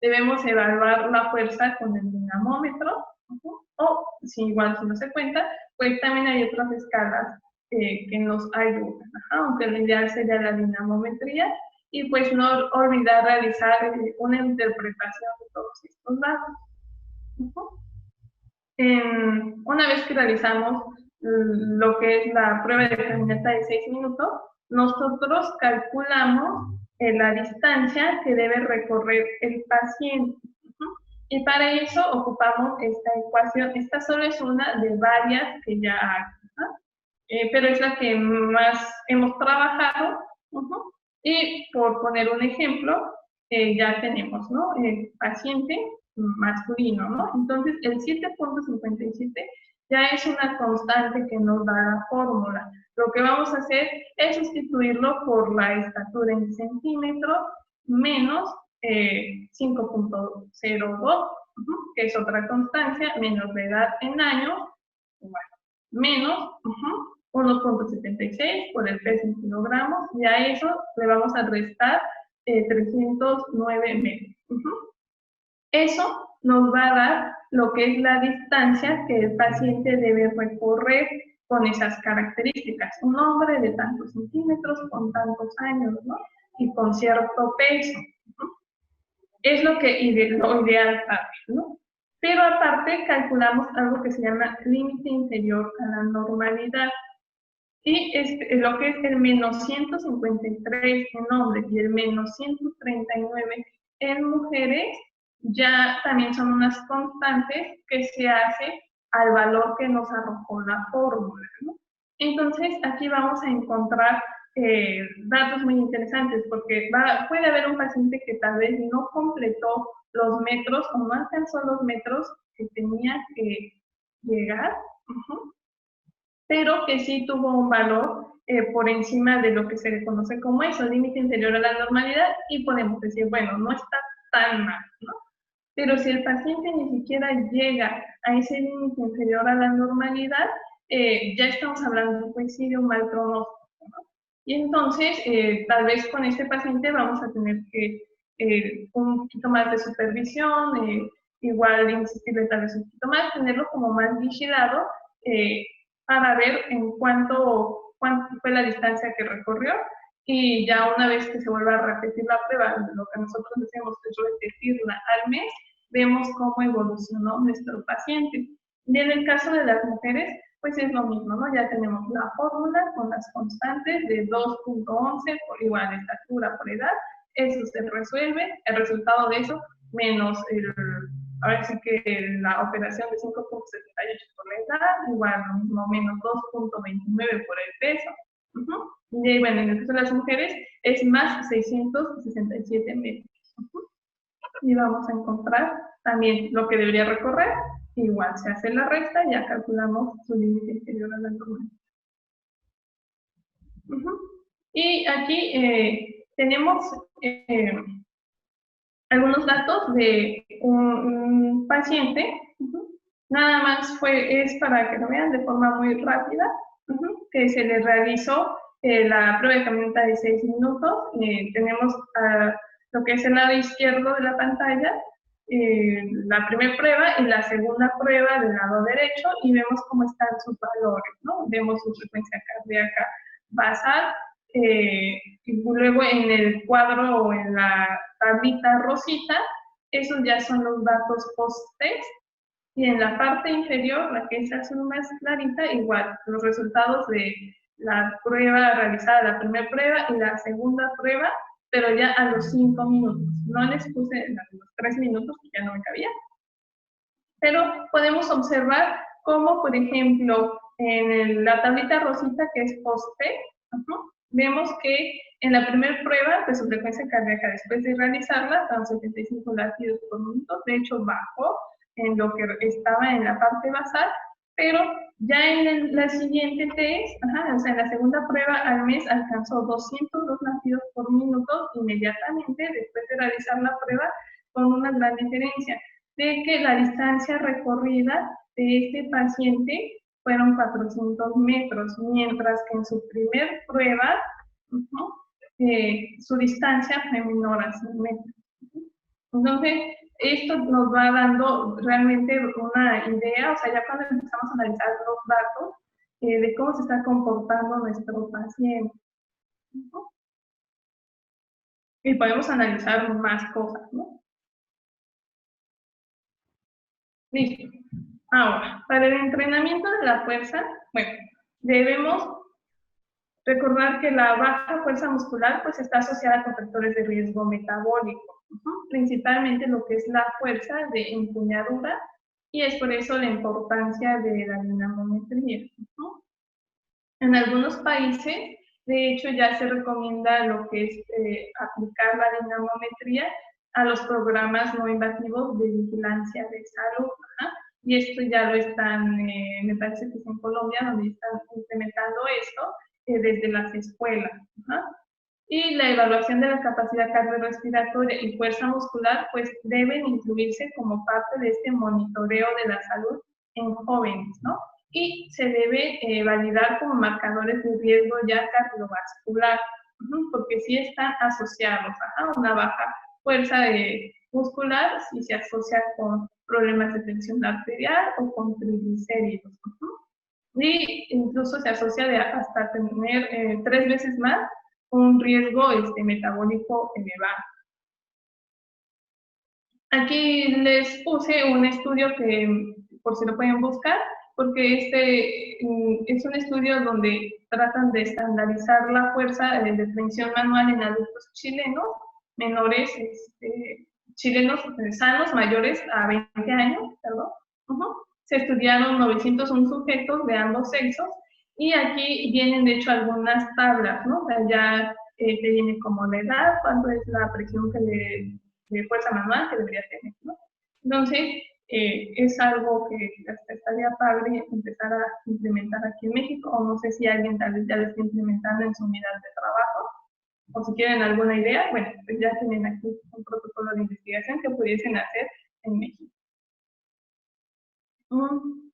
Debemos evaluar la fuerza con el dinamómetro, o si igual si no se cuenta, pues también hay otras escalas que nos ayudan, aunque lo ideal sería la dinamometría, y pues no olvidar realizar una interpretación de todos estos datos. Una vez que realizamos lo que es la prueba de caminata de 6 minutos, nosotros calculamos la distancia que debe recorrer el paciente. Y para eso ocupamos esta ecuación. Esta solo es una de varias que ya hay, pero es la que más hemos trabajado. Y por poner un ejemplo, ya tenemos, ¿no? El paciente masculino, ¿no? Entonces, el 7.57 ya es una constante que nos da la fórmula. Lo que vamos a hacer es sustituirlo por la estatura en centímetros menos 5.02, que es otra constancia, menos la edad en años, bueno, menos 1.76 por el peso en kilogramos, y a eso le vamos a restar 309 metros. Eso nos va a dar lo que es la distancia que el paciente debe recorrer con esas características. Un hombre de tantos centímetros, con tantos años, ¿no? Y con cierto peso, ¿no? Es lo ideal para él, ¿no? Pero aparte calculamos algo que se llama límite inferior a la normalidad. Y lo que es el menos 153 en hombres y el menos 139 en mujeres, ya también son unas constantes que se hace al valor que nos arrojó la fórmula, ¿no? Entonces, aquí vamos a encontrar datos muy interesantes, porque puede haber un paciente que tal vez no completó los metros o no alcanzó los metros que tenía que llegar, pero que sí tuvo un valor por encima de lo que se le conoce como eso, límite inferior a la normalidad, y podemos decir, bueno, no está tan mal, ¿no? Pero si el paciente ni siquiera llega a ese límite inferior a la normalidad, ya estamos hablando de un suicidio, un mal pronóstico, ¿no? Y entonces, tal vez con este paciente vamos a tener que un poquito más de supervisión, igual insistirle tal vez un poquito más, tenerlo como más vigilado, para ver en cuánto fue la distancia que recorrió, y ya una vez que se vuelva a repetir la prueba, lo que nosotros decimos es repetirla al mes, vemos cómo evolucionó nuestro paciente. Y en el caso de las mujeres, pues es lo mismo, ¿no? Ya tenemos la fórmula con las constantes de 2.11 por igual estatura por edad, eso se resuelve, el resultado de eso menos ahora sí que la operación de 5.78 por la edad, igual lo mismo, menos 2.29 por el peso. Y bueno, en el caso de las mujeres es más 667 metros. Y vamos a encontrar también lo que debería recorrer. Igual se hace la resta y ya calculamos su límite inferior a la normal. Y aquí tenemos algunos datos de un paciente. Nada más es para que lo vean de forma muy rápida, que se le realizó la prueba de caminata de 6 minutos. Tenemos lo que es el lado izquierdo de la pantalla, la primera prueba y la segunda prueba del lado derecho, y vemos cómo están sus valores, ¿no? Vemos su frecuencia cardíaca basal, y luego en el cuadro o en la tablita rosita, esos ya son los datos post-test. Y en la parte inferior, la que es azul más clarita, igual, los resultados de la prueba realizada, la primera prueba y la segunda prueba, pero ya a los 5 minutos. No les puse los 3 minutos, que ya no me cabía. Pero podemos observar cómo, por ejemplo, en la tablita rosita, que es post-test, vemos que en la primera prueba, pues su frecuencia cardíaca después de realizarla, son 75 latidos por minuto, de hecho bajó en lo que estaba en la parte basal, pero ya en la siguiente test, o sea, en la segunda prueba al mes alcanzó 202 latidos por minuto inmediatamente después de realizar la prueba, con una gran diferencia de que la distancia recorrida de este paciente fueron 400 metros, mientras que en su primer prueba su distancia fue menor a 100 metros. Entonces, esto nos va dando realmente una idea, o sea, ya cuando empezamos a analizar los datos, de cómo se está comportando nuestro paciente. Y podemos analizar más cosas, ¿no? Listo. Ahora, para el entrenamiento de la fuerza, bueno, debemos recordar que la baja fuerza muscular pues está asociada con factores de riesgo metabólico, principalmente lo que es la fuerza de empuñadura, y es por eso la importancia de la dinamometría. En algunos países, de hecho, ya se recomienda lo que es aplicar la dinamometría a los programas no invasivos de vigilancia de salud. Y esto ya lo están, me parece que es en Colombia, donde están implementando esto desde las escuelas. Y la evaluación de la capacidad cardiorrespiratoria y fuerza muscular, pues deben incluirse como parte de este monitoreo de la salud en jóvenes, ¿no? Y se debe validar como marcadores de riesgo ya cardiovascular, porque sí están asociados a una baja fuerza muscular si se asocia con problemas de tensión arterial o con triglicéridos. Y incluso se asocia hasta tener 3 veces más un riesgo metabólico elevado. Aquí les puse un estudio que, por si lo pueden buscar, porque es un estudio donde tratan de estandarizar la fuerza de tensión manual en adultos chilenos, menores, chilenos sanos, mayores a 20 años, perdón. Se estudiaron 901 sujetos de ambos sexos y aquí vienen, de hecho, algunas tablas, ¿no? O sea, ya te viene como la edad, cuánto es la presión de fuerza manual que debería tener, ¿no? Entonces, es algo que hasta estaría padre empezar a implementar aquí en México, o no sé si alguien tal vez ya lo está implementando en su unidad de trabajo, o si tienen alguna idea, bueno, pues ya tienen aquí un protocolo de investigación que pudiesen hacer en México.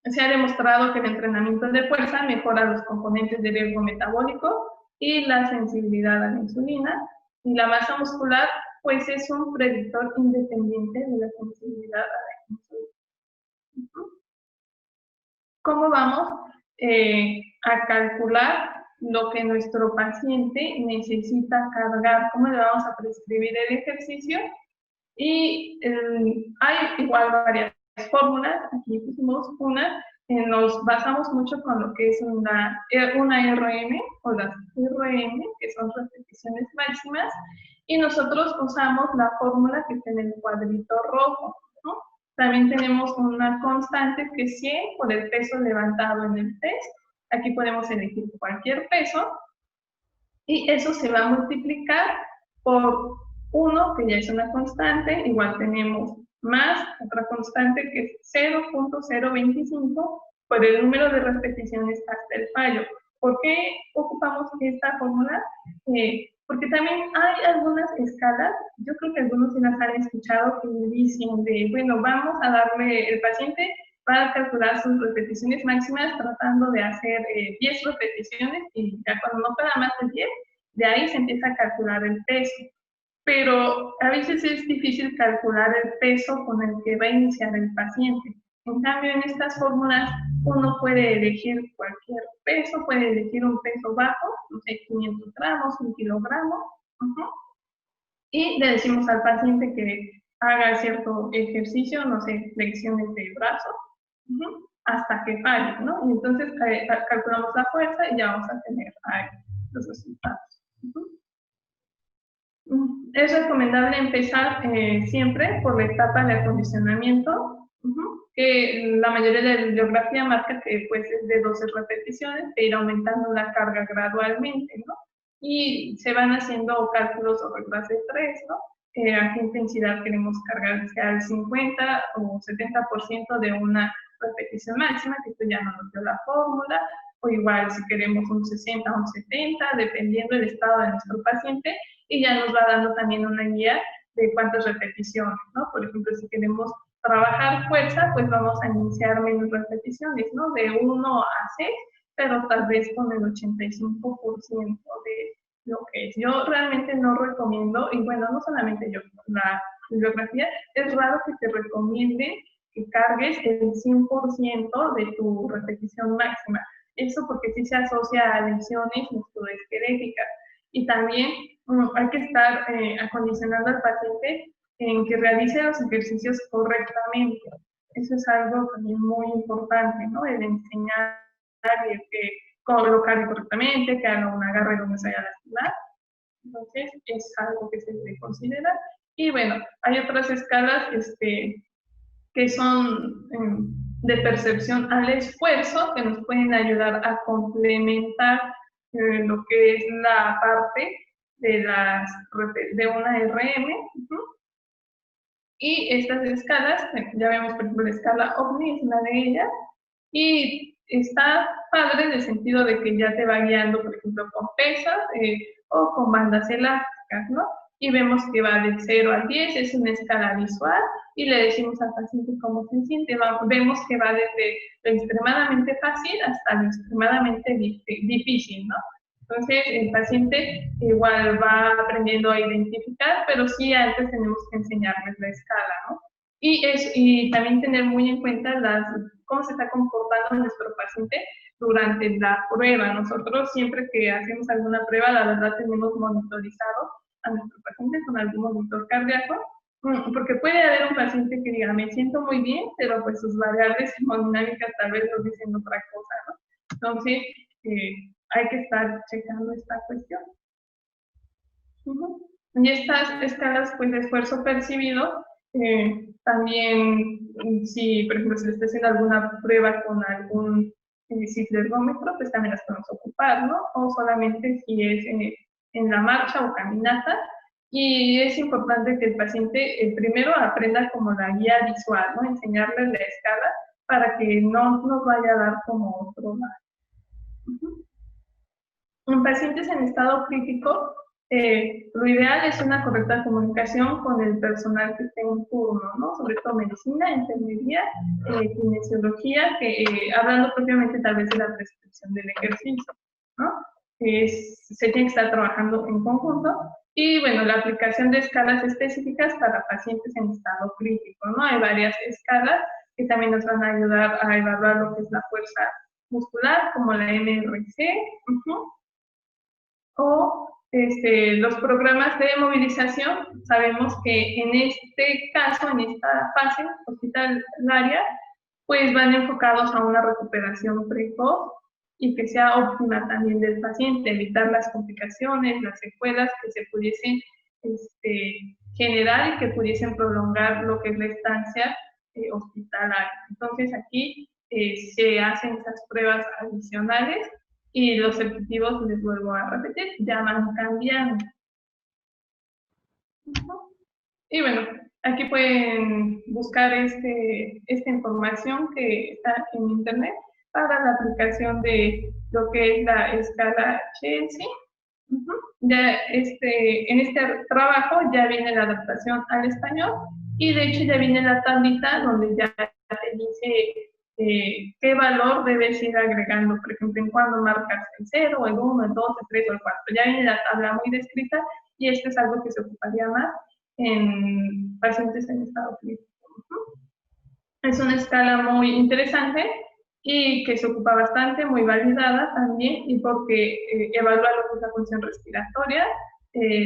Se ha demostrado que el entrenamiento de fuerza mejora los componentes de riesgo metabólico y la sensibilidad a la insulina, y la masa muscular pues es un predictor independiente de la sensibilidad a la insulina. ¿Cómo vamos a calcular lo que nuestro paciente necesita cargar? ¿Cómo le vamos a prescribir el ejercicio? Y hay igual varias fórmulas. Aquí pusimos una. Nos basamos mucho con lo que es una RM o las RM, que son repeticiones máximas, y nosotros usamos la fórmula que está en el cuadrito rojo, ¿no? También tenemos una constante que es 100 por el peso levantado en el test. Aquí podemos elegir cualquier peso y eso se va a multiplicar por 1, que ya es una constante. Igual tenemos más otra constante que es 0.025 por el número de repeticiones hasta el fallo. ¿Por qué ocupamos esta fórmula? Porque también hay algunas escalas, yo creo que algunos sí las han escuchado, que dicen de, bueno, vamos a darle, el paciente va a calcular sus repeticiones máximas tratando de hacer 10 repeticiones, y ya cuando no pueda más de 10, de ahí se empieza a calcular el peso. Pero a veces es difícil calcular el peso con el que va a iniciar el paciente. En cambio, en estas fórmulas uno puede elegir cualquier peso, puede elegir un peso bajo, no sé, 500 gramos, 1 kilogramo, y le decimos al paciente que haga cierto ejercicio, no sé, flexiones de brazo, hasta que falle, ¿no? Y entonces calculamos la fuerza y ya vamos a tener ahí los resultados. Es recomendable empezar siempre por la etapa de acondicionamiento, que la mayoría de la bibliografía marca que pues, es de 12 repeticiones, e ir aumentando la carga gradualmente, ¿no? Y se van haciendo cálculos o reglas de 3, ¿no? A qué intensidad queremos cargar, sea el 50 o 70% de una repetición máxima, que esto ya no nos dio la fórmula, o igual si queremos un 60 o un 70, dependiendo del estado de nuestro paciente, y ya nos va dando también una guía de cuántas repeticiones, ¿no? Por ejemplo, si queremos trabajar fuerza, pues vamos a iniciar menos repeticiones, ¿no? De 1 a 6, pero tal vez con el 85% de lo que es. Yo realmente no recomiendo, y bueno, no solamente yo, la bibliografía, es raro que te recomiende que cargues el 100% de tu repetición máxima. Eso porque sí se asocia a lesiones musculoesqueléticas. Y también hay que estar acondicionando al paciente en que realice los ejercicios correctamente. Eso es algo también muy importante, ¿no? El enseñar que colocar correctamente, que haga un agarre donde se vaya a lastimar. Entonces, es algo que se debe considerar. Y bueno, hay otras escalas que son de percepción al esfuerzo, que nos pueden ayudar a complementar lo que es la parte de una RM. Y estas escalas, ya vemos por ejemplo la escala OVNI, es una de ellas, y está padre en el sentido de que ya te va guiando, por ejemplo, con pesas o con bandas elásticas, ¿no? Y vemos que va del 0 al 10, es una escala visual, y le decimos al paciente cómo se siente. Vemos que va desde lo extremadamente fácil hasta lo extremadamente difícil, ¿no? Entonces, el paciente igual va aprendiendo a identificar, pero sí antes tenemos que enseñarles la escala, ¿no? Y también tener muy en cuenta cómo se está comportando nuestro paciente durante la prueba. Nosotros siempre que hacemos alguna prueba, la verdad tenemos monitorizado a nuestro paciente con algún monitor cardíaco, porque puede haber un paciente que diga, me siento muy bien, pero pues sus variables hemodinámicas tal vez nos dicen otra cosa, ¿no? Entonces, hay que estar checando esta cuestión. Y estas escalas pues, de esfuerzo percibido, también si, por ejemplo, se le está haciendo alguna prueba con algún ciclergómetro, pues también las podemos ocupar, ¿no? O solamente si es en la marcha o caminata. Y es importante que el paciente primero aprenda como la guía visual, ¿no? Enseñarle la escala para que no nos vaya a dar como otro más. En pacientes en estado crítico, lo ideal es una correcta comunicación con el personal que esté en turno, ¿no? Sobre todo medicina, enfermería, kinesiología, hablando propiamente tal vez de la prescripción del ejercicio, ¿no? Se tiene que estar trabajando en conjunto. Y bueno, la aplicación de escalas específicas para pacientes en estado crítico, ¿no? Hay varias escalas que también nos van a ayudar a evaluar lo que es la fuerza muscular, como la MRC, o los programas de movilización. Sabemos que en este caso, en esta fase hospitalaria, pues van enfocados a una recuperación precoz y que sea óptima también del paciente, evitar las complicaciones, las secuelas que se pudiesen generar y que pudiesen prolongar lo que es la estancia hospitalaria. Entonces aquí se hacen esas pruebas adicionales y los objetivos, les vuelvo a repetir, ya van cambiando. Y bueno, aquí pueden buscar esta información que está en internet para la aplicación de lo que es la escala Chelsea. Ya en este trabajo ya viene la adaptación al español y de hecho ya viene la tablita donde ya te dice qué valor debes ir agregando, por ejemplo, en cuándo marcas el 0, el 1, el 2, el 3 o el 4. Ya viene la tabla muy descrita y esto es algo que se ocuparía más en pacientes en estado crítico. Es una escala muy interesante y que se ocupa bastante, muy validada también, y porque evalúa lo que es la función respiratoria,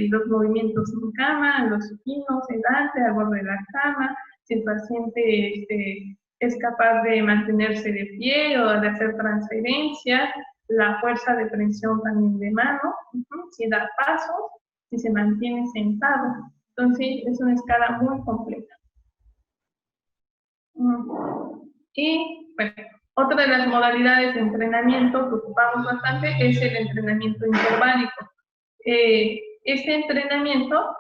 los movimientos en cama, los supinos, el alce, al borde de la cama, si el paciente es capaz de mantenerse de pie o de hacer transferencias, la fuerza de presión también de mano, si da pasos, si se mantiene sentado. Entonces, es una escala muy completa. Y, bueno, otra de las modalidades de entrenamiento que ocupamos bastante es el entrenamiento interválico. Este entrenamiento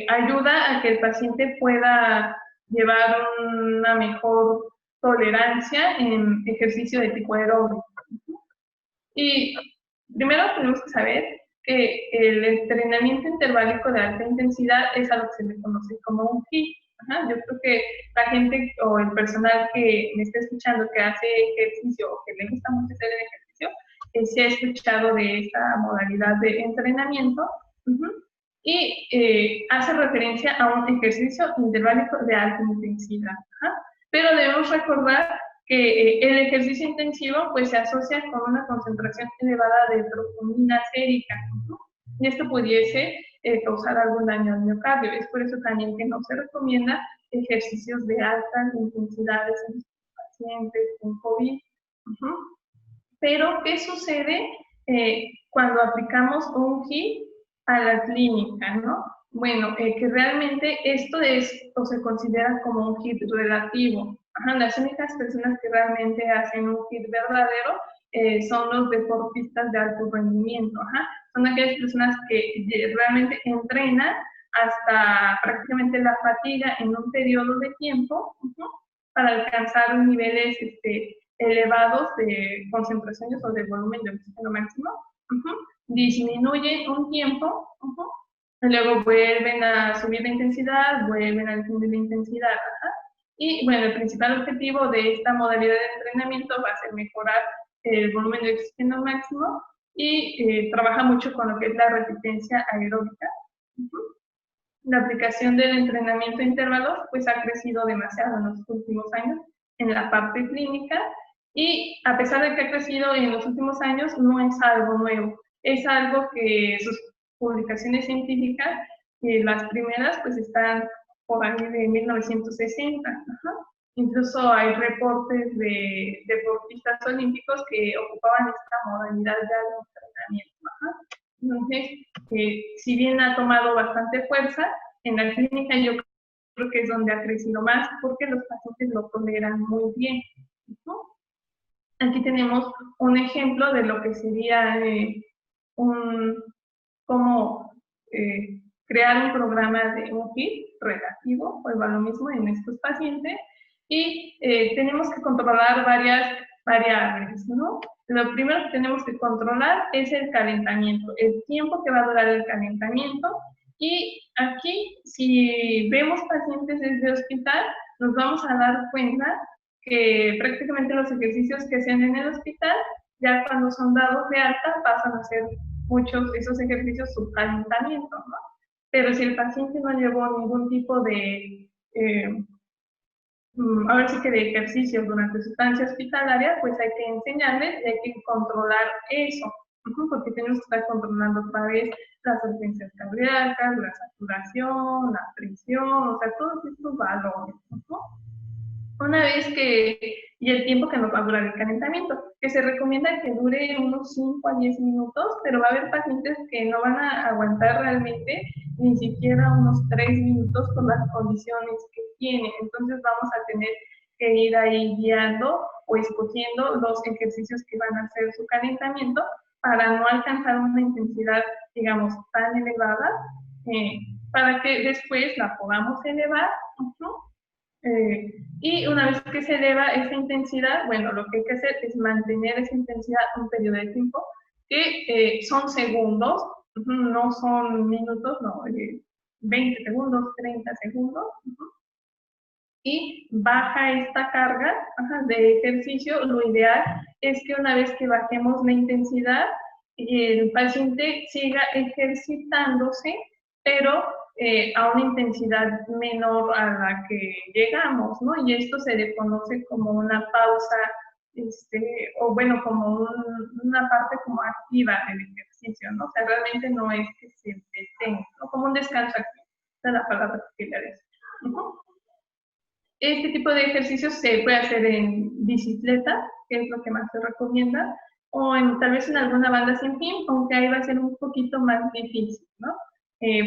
ayuda a que el paciente pueda llevar una mejor tolerancia en ejercicio de tipo aeróbico. Y primero tenemos que saber que el entrenamiento interválico de alta intensidad es a lo que se le conoce como un HIIT. Yo creo que la gente o el personal que me está escuchando que hace ejercicio o que le gusta mucho hacer el ejercicio, se ha escuchado de esta modalidad de entrenamiento y hace referencia a un ejercicio interválico de alta intensidad. Pero debemos recordar que el ejercicio intensivo pues se asocia con una concentración elevada de troponina sérica, y esto pudiese causar algún daño al miocardio. Es por eso también que no se recomienda ejercicios de altas intensidades en pacientes con COVID. Pero, ¿qué sucede cuando aplicamos un HIIT a la clínica, no? Bueno, que realmente esto es o se considera como un HIIT relativo. Las únicas personas que realmente hacen un HIIT verdadero son los deportistas de alto rendimiento. Son aquellas personas que realmente entrenan hasta prácticamente la fatiga en un periodo de tiempo para alcanzar niveles elevados de concentraciones o de volumen de oxígeno máximo. Disminuyen un tiempo, luego vuelven a subir la intensidad, vuelven a disminuir la intensidad. Y bueno, el principal objetivo de esta modalidad de entrenamiento va a ser mejorar el volumen de oxígeno máximo y trabaja mucho con lo que es la resistencia aeróbica. La aplicación del entrenamiento a intervalos pues ha crecido demasiado en los últimos años en la parte clínica, y a pesar de que ha crecido en los últimos años, no es algo nuevo, es algo que sus publicaciones científicas, las primeras pues están por ahí de 1960. Incluso hay reportes de deportistas olímpicos que ocupaban esta modalidad ya de entrenamiento. Entonces, si bien ha tomado bastante fuerza, en la clínica yo creo que es donde ha crecido más porque los pacientes lo toleran muy bien, ¿no? Aquí tenemos un ejemplo de lo que sería cómo crear un programa de un kit relativo, pues va lo mismo en estos pacientes, y tenemos que controlar varias variables, ¿no? Lo primero que tenemos que controlar es el calentamiento, el tiempo que va a durar el calentamiento, y aquí, si vemos pacientes desde hospital, nos vamos a dar cuenta que prácticamente los ejercicios que hacen en el hospital, ya cuando son dados de alta, pasan a ser muchos de esos ejercicios subcalentamiento, ¿no? Pero si el paciente no llevó ningún tipo de, ahora sí que de ejercicios durante su estancia hospitalaria, pues hay que enseñarles y hay que controlar eso, porque tenemos que estar controlando otra vez las frecuencias cardíacas, la saturación, la presión, o sea, todos estos valores, ¿no? Una vez que, y el tiempo que nos va a durar el calentamiento, que se recomienda que dure unos 5 a 10 minutos, pero va a haber pacientes que no van a aguantar realmente ni siquiera unos 3 minutos por las condiciones que tienen. Entonces vamos a tener que ir ahí guiando o escogiendo los ejercicios que van a hacer su calentamiento para no alcanzar una intensidad, digamos, tan elevada, para que después la podamos elevar, ¿no? Y una vez que se eleva esa intensidad, bueno, lo que hay que hacer es mantener esa intensidad un periodo de tiempo que son segundos, no son minutos, no, 20 segundos, 30 segundos, y baja esta carga de ejercicio. Lo ideal es que una vez que bajemos la intensidad, el paciente siga ejercitándose, pero a una intensidad menor a la que llegamos, ¿no? Y esto se le conoce como una pausa, o bueno, como una parte como activa del ejercicio, ¿no? O sea, realmente no es que se detenga, ¿no? Como un descanso activo, esa es la palabra que quería decir. Este tipo de ejercicios se puede hacer en bicicleta, que es lo que más se recomienda, o tal vez en alguna banda sin fin, aunque ahí va a ser un poquito más difícil, ¿no?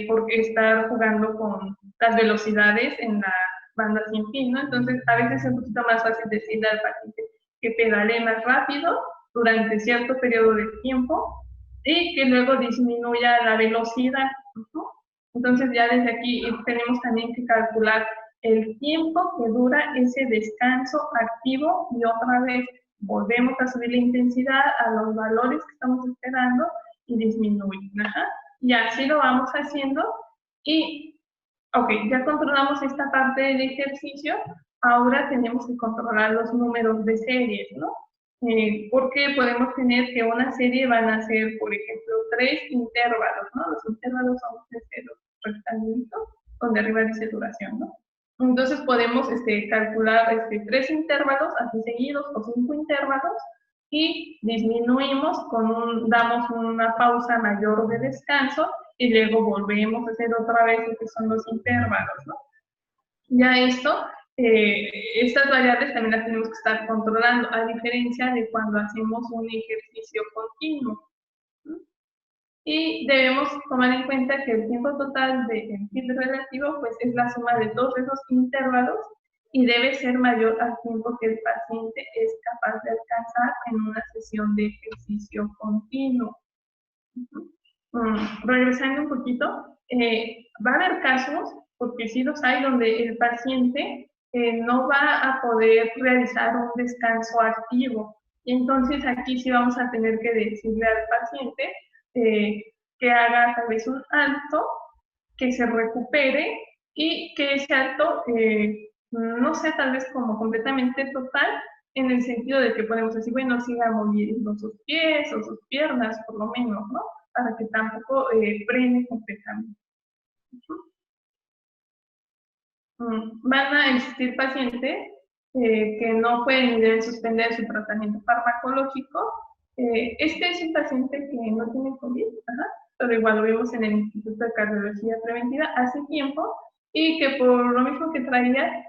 Porque estar jugando con las velocidades en la banda sin fin, ¿no? Entonces, a veces es un poquito más fácil decirle al paciente que pedalee más rápido durante cierto periodo de tiempo y que luego disminuya la velocidad, ¿no? Entonces, ya desde aquí tenemos también que calcular el tiempo que dura ese descanso activo y otra vez volvemos a subir la intensidad a los valores que estamos esperando y disminuir. Y así lo vamos haciendo y, ok, ya controlamos esta parte del ejercicio, ahora tenemos que controlar los números de series, ¿no? Porque podemos tener que una serie van a ser, por ejemplo, 3 intervalos, ¿no? Los intervalos son 3 rectangulitos, donde arriba dice duración, ¿no? Entonces podemos calcular 3 intervalos así seguidos o 5 intervalos y disminuimos damos una pausa mayor de descanso y luego volvemos a hacer otra vez lo que son los intervalos, ¿no? Ya esto, estas variables también las tenemos que estar controlando, a diferencia de cuando hacemos un ejercicio continuo. Y debemos tomar en cuenta que el tiempo total del kit relativo pues, es la suma de todos esos intervalos y debe ser mayor al tiempo que el paciente es capaz de alcanzar en una sesión de ejercicio continuo. Regresando un poquito, va a haber casos, porque sí los hay, donde el paciente no va a poder realizar un descanso activo. Y entonces aquí sí vamos a tener que decirle al paciente que haga tal vez un alto, que se recupere y que ese alto no sea tal vez como completamente total, en el sentido de que podemos decir, bueno, siga moviendo sus pies o sus piernas, por lo menos, ¿no? Para que tampoco frene completamente. Van a existir pacientes que no pueden ni deben suspender su tratamiento farmacológico. Este es un paciente que no tiene COVID, pero igual lo vimos en el Instituto de Cardiología Preventiva hace tiempo, y que por lo mismo que traía,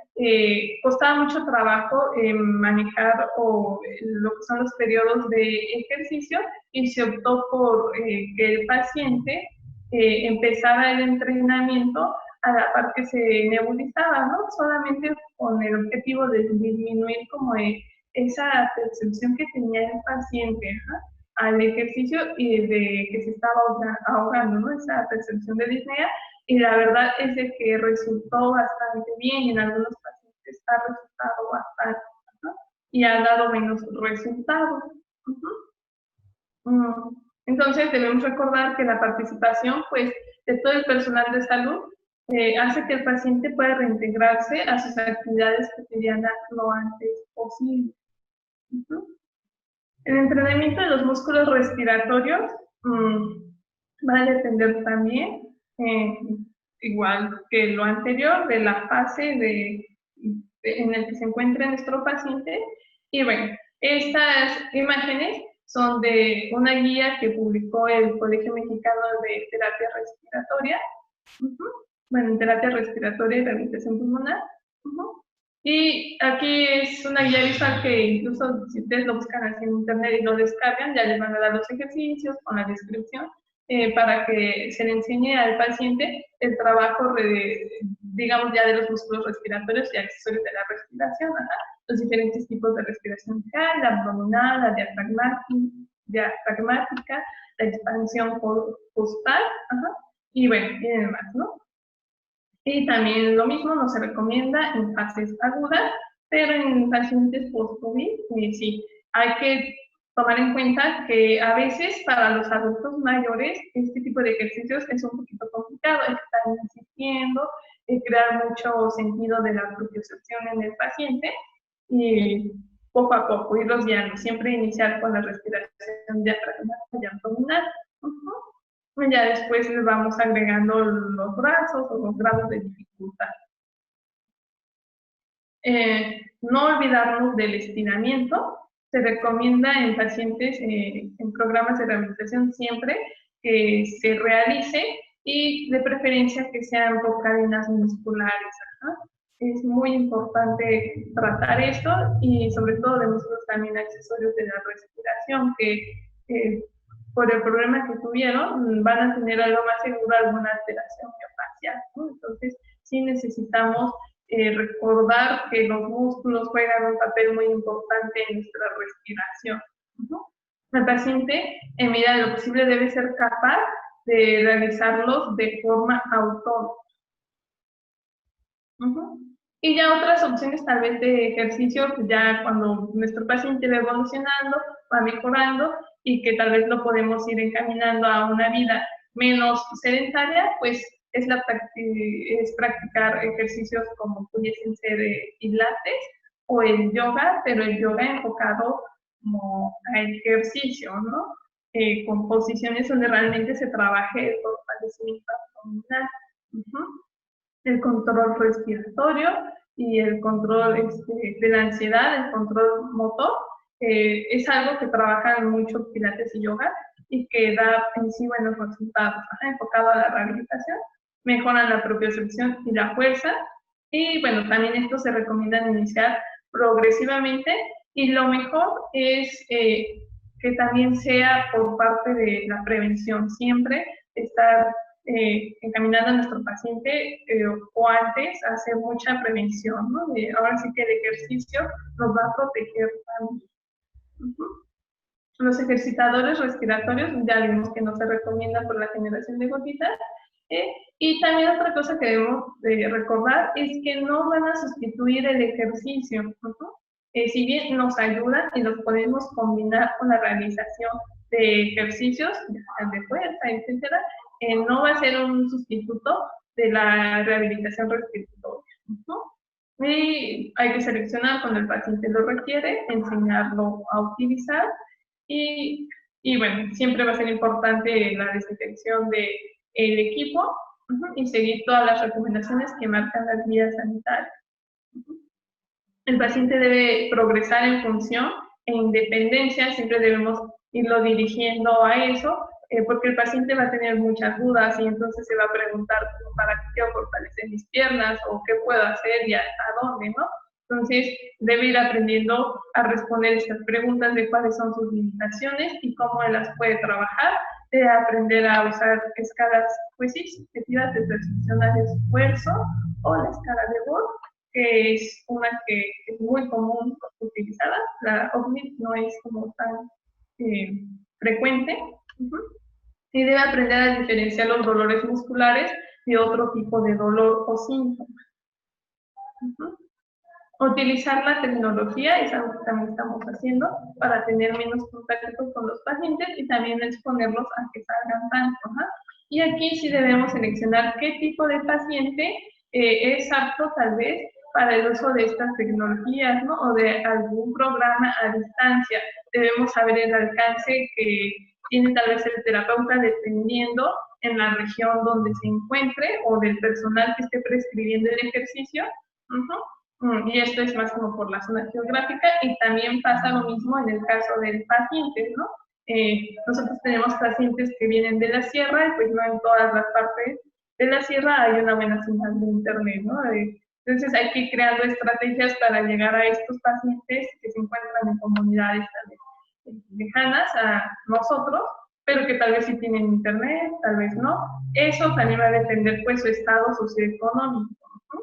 costaba mucho trabajo manejar lo que son los periodos de ejercicio, y se optó por que el paciente empezara el entrenamiento a la par que se nebulizaba, ¿no? Solamente con el objetivo de disminuir como esa percepción que tenía el paciente al ejercicio y de que se estaba ahogando, ¿no? Esa percepción de disnea, y la verdad es de que resultó bastante bien, y en algunos pacientes ha resultado bastante, ¿no? Y ha dado menos resultados. Entonces debemos recordar que la participación, pues, de todo el personal de salud hace que el paciente pueda reintegrarse a sus actividades cotidianas lo antes posible. El entrenamiento de los músculos respiratorios va a depender también, igual que lo anterior, de la fase en la que se encuentra nuestro paciente. Y bueno, estas imágenes son de una guía que publicó el Colegio Mexicano de Terapia Respiratoria. Bueno, en terapia respiratoria y rehabilitación pulmonar. Y aquí es una guía visual que incluso si ustedes lo buscan así en internet y lo descargan, ya les van a dar los ejercicios con la descripción para que se le enseñe al paciente el trabajo, digamos, ya de los músculos respiratorios y accesorios de la respiración, los diferentes tipos de respiración general, la abdominal, la diafragmática, la expansión postal, y bueno, y demás, ¿no? Y también lo mismo no se recomienda en fases agudas, pero en pacientes post-COVID, sí, hay que tomar en cuenta que a veces para los adultos mayores este tipo de ejercicios es un poquito complicado, hay que estar insistiendo, crear mucho sentido de la propiocepción en el paciente, y poco a poco irlos guiando, siempre iniciar con la respiración diafragmática y abdominal. Ya después les vamos agregando los brazos o los grados de dificultad. No olvidarnos del estiramiento. Se recomienda en pacientes en programas de rehabilitación siempre que se realice, y de preferencia que sean por cadenas musculares. Es muy importante tratar esto, y sobre todo de músculos también accesorios de la respiración, que por el problema que tuvieron van a tener algo más seguro alguna alteración miofacial, ¿no? Entonces sí necesitamos recordar que los músculos juegan un papel muy importante en nuestra respiración. El paciente, en medida de lo posible, debe ser capaz de realizarlos de forma autónoma. Y ya otras opciones tal vez de ejercicio, pues ya cuando nuestro paciente va evolucionando, va mejorando, y que tal vez lo podemos ir encaminando a una vida menos sedentaria, pues es practicar ejercicios como pudiesen ser pilates o el yoga, pero el yoga enfocado como a ejercicio, ¿no? Con posiciones donde realmente se trabaje el fortalecimiento abdominal. El control respiratorio y el control de la ansiedad, el control motor, es algo que trabajan mucho pilates y yoga, y que da en sí buenos resultados, enfocado a la rehabilitación, mejoran la propiocepción y la fuerza, y bueno, también esto se recomienda iniciar progresivamente, y lo mejor es que también sea por parte de la prevención, siempre estar encaminando a nuestro paciente o antes hacer mucha prevención, ¿no? Ahora sí que el ejercicio nos va a proteger también. Los ejercitadores respiratorios ya vimos que no se recomienda por la generación de gotitas. Y también otra cosa que debemos recordar es que no van a sustituir el ejercicio. Si bien nos ayudan y los podemos combinar con la realización de ejercicios de fuerza, etcétera, no va a ser un sustituto de la rehabilitación respiratoria. Y hay que seleccionar cuando el paciente lo requiere, enseñarlo a utilizar y, y bueno, siempre va a ser importante la desinfección del equipo y seguir todas las recomendaciones que marcan las guías sanitarias. El paciente debe progresar en función e independencia, siempre debemos irlo dirigiendo a eso, porque el paciente va a tener muchas dudas y entonces se va a preguntar para qué quiero fortalecer mis piernas o qué puedo hacer y hasta dónde, ¿no? Entonces debe ir aprendiendo a responder estas preguntas de cuáles son sus limitaciones y cómo él las puede trabajar, de aprender a usar escalas, pues sí, subjetivas de percepción al esfuerzo o la escala de Borg, que es una que es muy común utilizada. La OCMIC no es como tan frecuente. Y debe aprender a diferenciar los dolores musculares de otro tipo de dolor o síntomas. Utilizar la tecnología es algo que también estamos haciendo para tener menos contacto con los pacientes y también exponerlos a que salgan tanto. Y aquí sí debemos seleccionar qué tipo de paciente es apto tal vez para el uso de estas tecnologías, ¿no? O de algún programa a distancia. Debemos saber el alcance que tiene tal vez el terapeuta dependiendo en la región donde se encuentre o del personal que esté prescribiendo el ejercicio. Y esto es más como por la zona geográfica y también pasa lo mismo en el caso del paciente, ¿no? Nosotros tenemos pacientes que vienen de la sierra y pues no en todas las partes de la sierra hay una buena señal de internet, ¿no? Entonces hay que ir creando estrategias para llegar a estos pacientes que se encuentran en comunidades tal vez lejanas a nosotros, pero que tal vez sí tienen internet, tal vez no. Eso también va a depender pues su estado socioeconómico, ¿no?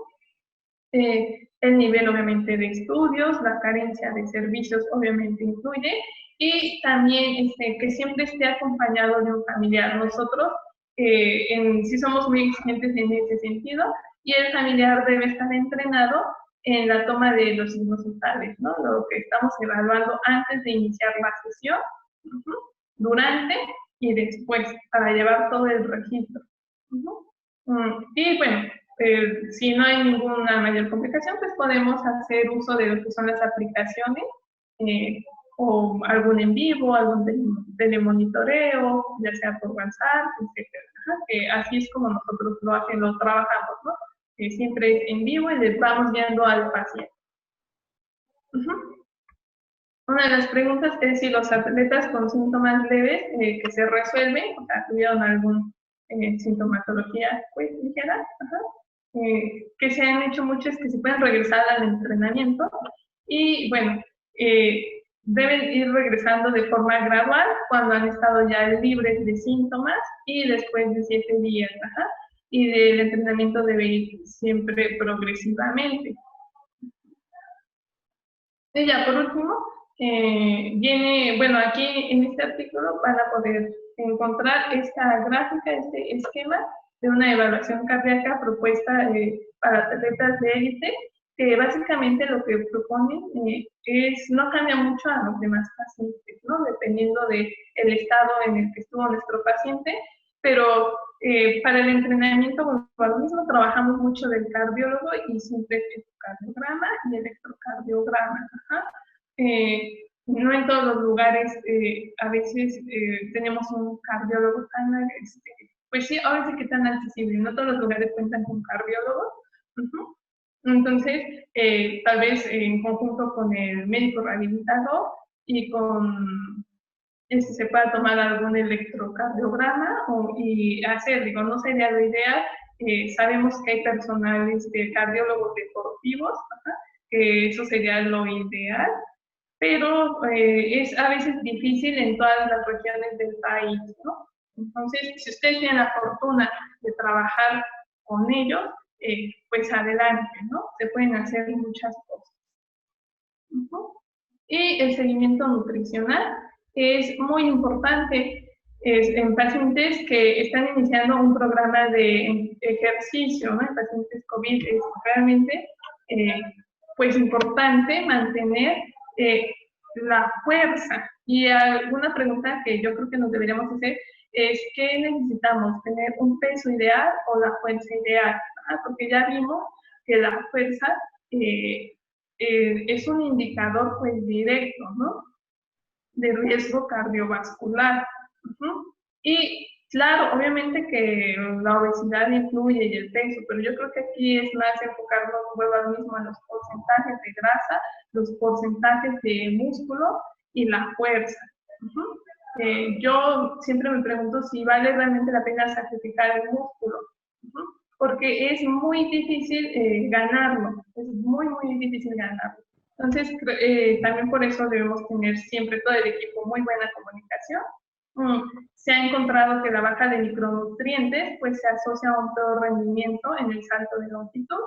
El nivel obviamente de estudios, la carencia de servicios obviamente influye y también que siempre esté acompañado de un familiar. Nosotros sí somos muy exigentes en ese sentido y el familiar debe estar entrenado en la toma de los signos vitales, ¿no? Lo que estamos evaluando antes de iniciar la sesión, durante y después, para llevar todo el registro. Y bueno, si no hay ninguna mayor complicación, pues podemos hacer uso de lo que son las aplicaciones o algún en vivo, algún telemonitoreo, ya sea por WhatsApp, etc. Que así es como nosotros lo trabajamos, ¿no? Siempre es en vivo y les vamos guiando al paciente. Una de las preguntas es si los atletas con síntomas leves que se resuelven, o sea, tuvieron algún sintomatología pues, ligera, que se han hecho muchos que se pueden regresar al entrenamiento y bueno, deben ir regresando de forma gradual cuando han estado ya libres de síntomas y después de 7 días, y del entrenamiento debe ir siempre progresivamente. Y ya por último, viene, bueno, aquí en este artículo van a poder encontrar esta gráfica, este esquema de una evaluación cardíaca propuesta para atletas de élite, que básicamente lo que proponen no cambia mucho a los demás pacientes, ¿no? Dependiendo del estado en el que estuvo nuestro paciente, pero para el entrenamiento, bueno, por lo mismo trabajamos mucho del cardiólogo y siempre ecocardiograma y electrocardiograma. No en todos los lugares, a veces tenemos un cardiólogo tan, pues sí, ahora sí que tan accesible, no todos los lugares cuentan con cardiólogos. Entonces, tal vez en conjunto con el médico rehabilitador y con se pueda tomar algún electrocardiograma y hacer, digo, no sería lo ideal. Sabemos que hay personales de cardiólogos deportivos, que eso sería lo ideal, pero es a veces difícil en todas las regiones del país, ¿no? Entonces, si ustedes tienen la fortuna de trabajar con ellos, pues adelante, ¿no? Se pueden hacer muchas cosas. Y el seguimiento nutricional es muy importante en pacientes que están iniciando un programa de ejercicio, ¿no? En pacientes COVID es realmente pues importante mantener la fuerza. Y alguna pregunta que yo creo que nos deberíamos hacer es ¿qué necesitamos? ¿Tener un peso ideal o la fuerza ideal? Porque ya vimos que la fuerza es un indicador pues directo, ¿no? De riesgo cardiovascular. Y claro, obviamente que la obesidad influye y el peso, pero yo creo que aquí es más enfocarnos luego mismo en los porcentajes de grasa, los porcentajes de músculo y la fuerza. Yo siempre me pregunto si vale realmente la pena sacrificar el músculo, porque es muy difícil ganarlo, es muy, muy difícil ganarlo. Entonces, también por eso debemos tener siempre todo el equipo muy buena comunicación. Se ha encontrado que la baja de micronutrientes pues se asocia a un peor rendimiento en el salto de longitud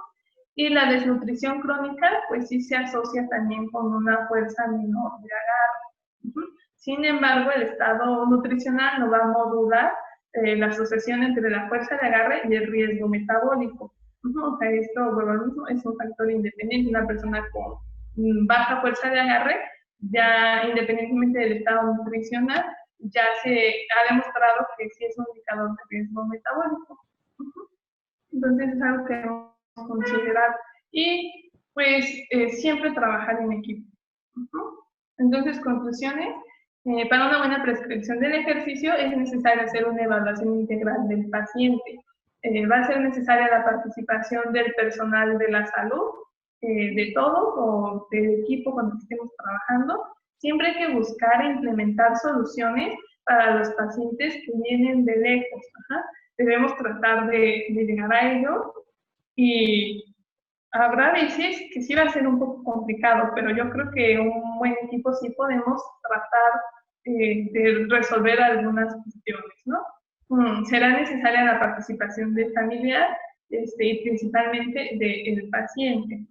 y la desnutrición crónica pues sí se asocia también con una fuerza menor de agarre. Sin embargo, el estado nutricional no va a modular la asociación entre la fuerza de agarre y el riesgo metabólico. O sea, esto, bueno, es un factor independiente. Una persona con baja fuerza de agarre, ya independientemente del estado nutricional, ya se ha demostrado que sí es un indicador de riesgo metabólico. Entonces es algo que debemos considerar. Y pues siempre trabajar en equipo. Entonces, conclusiones. Para una buena prescripción del ejercicio es necesario hacer una evaluación integral del paciente. Va a ser necesaria la participación del personal de la salud, de todos o del equipo con el que estemos trabajando. Siempre hay que buscar e implementar soluciones para los pacientes que vienen de lejos. Debemos tratar de llegar a ellos y habrá veces que sí va a ser un poco complicado, pero yo creo que un buen equipo sí podemos tratar de resolver algunas cuestiones, ¿no? Será necesaria la participación del familiar y principalmente del paciente.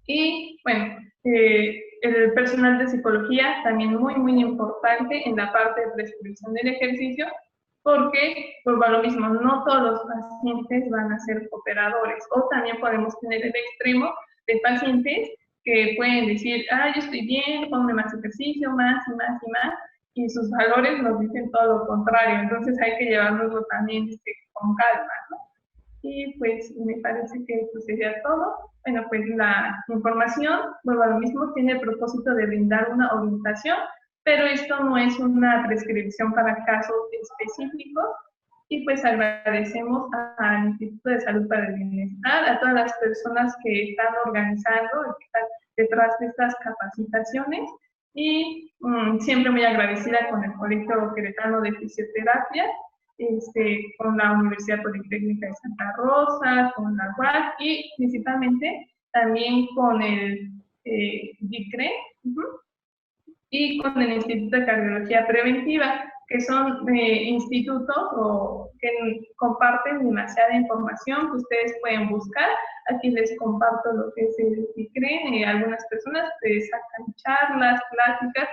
Y bueno, el personal de psicología también muy, muy importante en la parte de prescripción del ejercicio, porque, pues va lo mismo, no todos los pacientes van a ser cooperadores, o también podemos tener el extremo de pacientes que pueden decir, yo estoy bien, ponme más ejercicio, más y más y más, y sus valores nos dicen todo lo contrario, entonces hay que llevárnoslo también con calma, ¿no? Y pues me parece que eso sería todo. Bueno, pues la información, vuelvo a lo mismo, tiene el propósito de brindar una orientación, pero esto no es una prescripción para casos específicos. Y pues agradecemos al Instituto de Salud para el Bienestar, a todas las personas que están organizando y que están detrás de estas capacitaciones. Y siempre muy agradecida con el Colegio Queretano de Fisioterapia, con la Universidad Politécnica de Santa Rosa, con la UAC y principalmente también con el DICRE y con el Instituto de Cardiología Preventiva, que son institutos que comparten demasiada información que ustedes pueden buscar. Aquí les comparto lo que es el DICRE. Algunas personas sacan charlas, pláticas,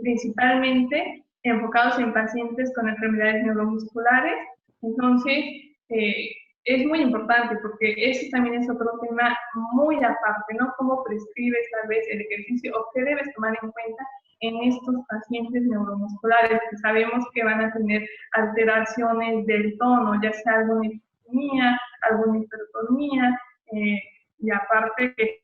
principalmente enfocados en pacientes con enfermedades neuromusculares. Entonces, es muy importante porque ese también es otro tema muy aparte, ¿no? Cómo prescribes tal vez el ejercicio o qué debes tomar en cuenta en estos pacientes neuromusculares que sabemos que van a tener alteraciones del tono, ya sea alguna hipotonía, alguna hipertonía, y aparte que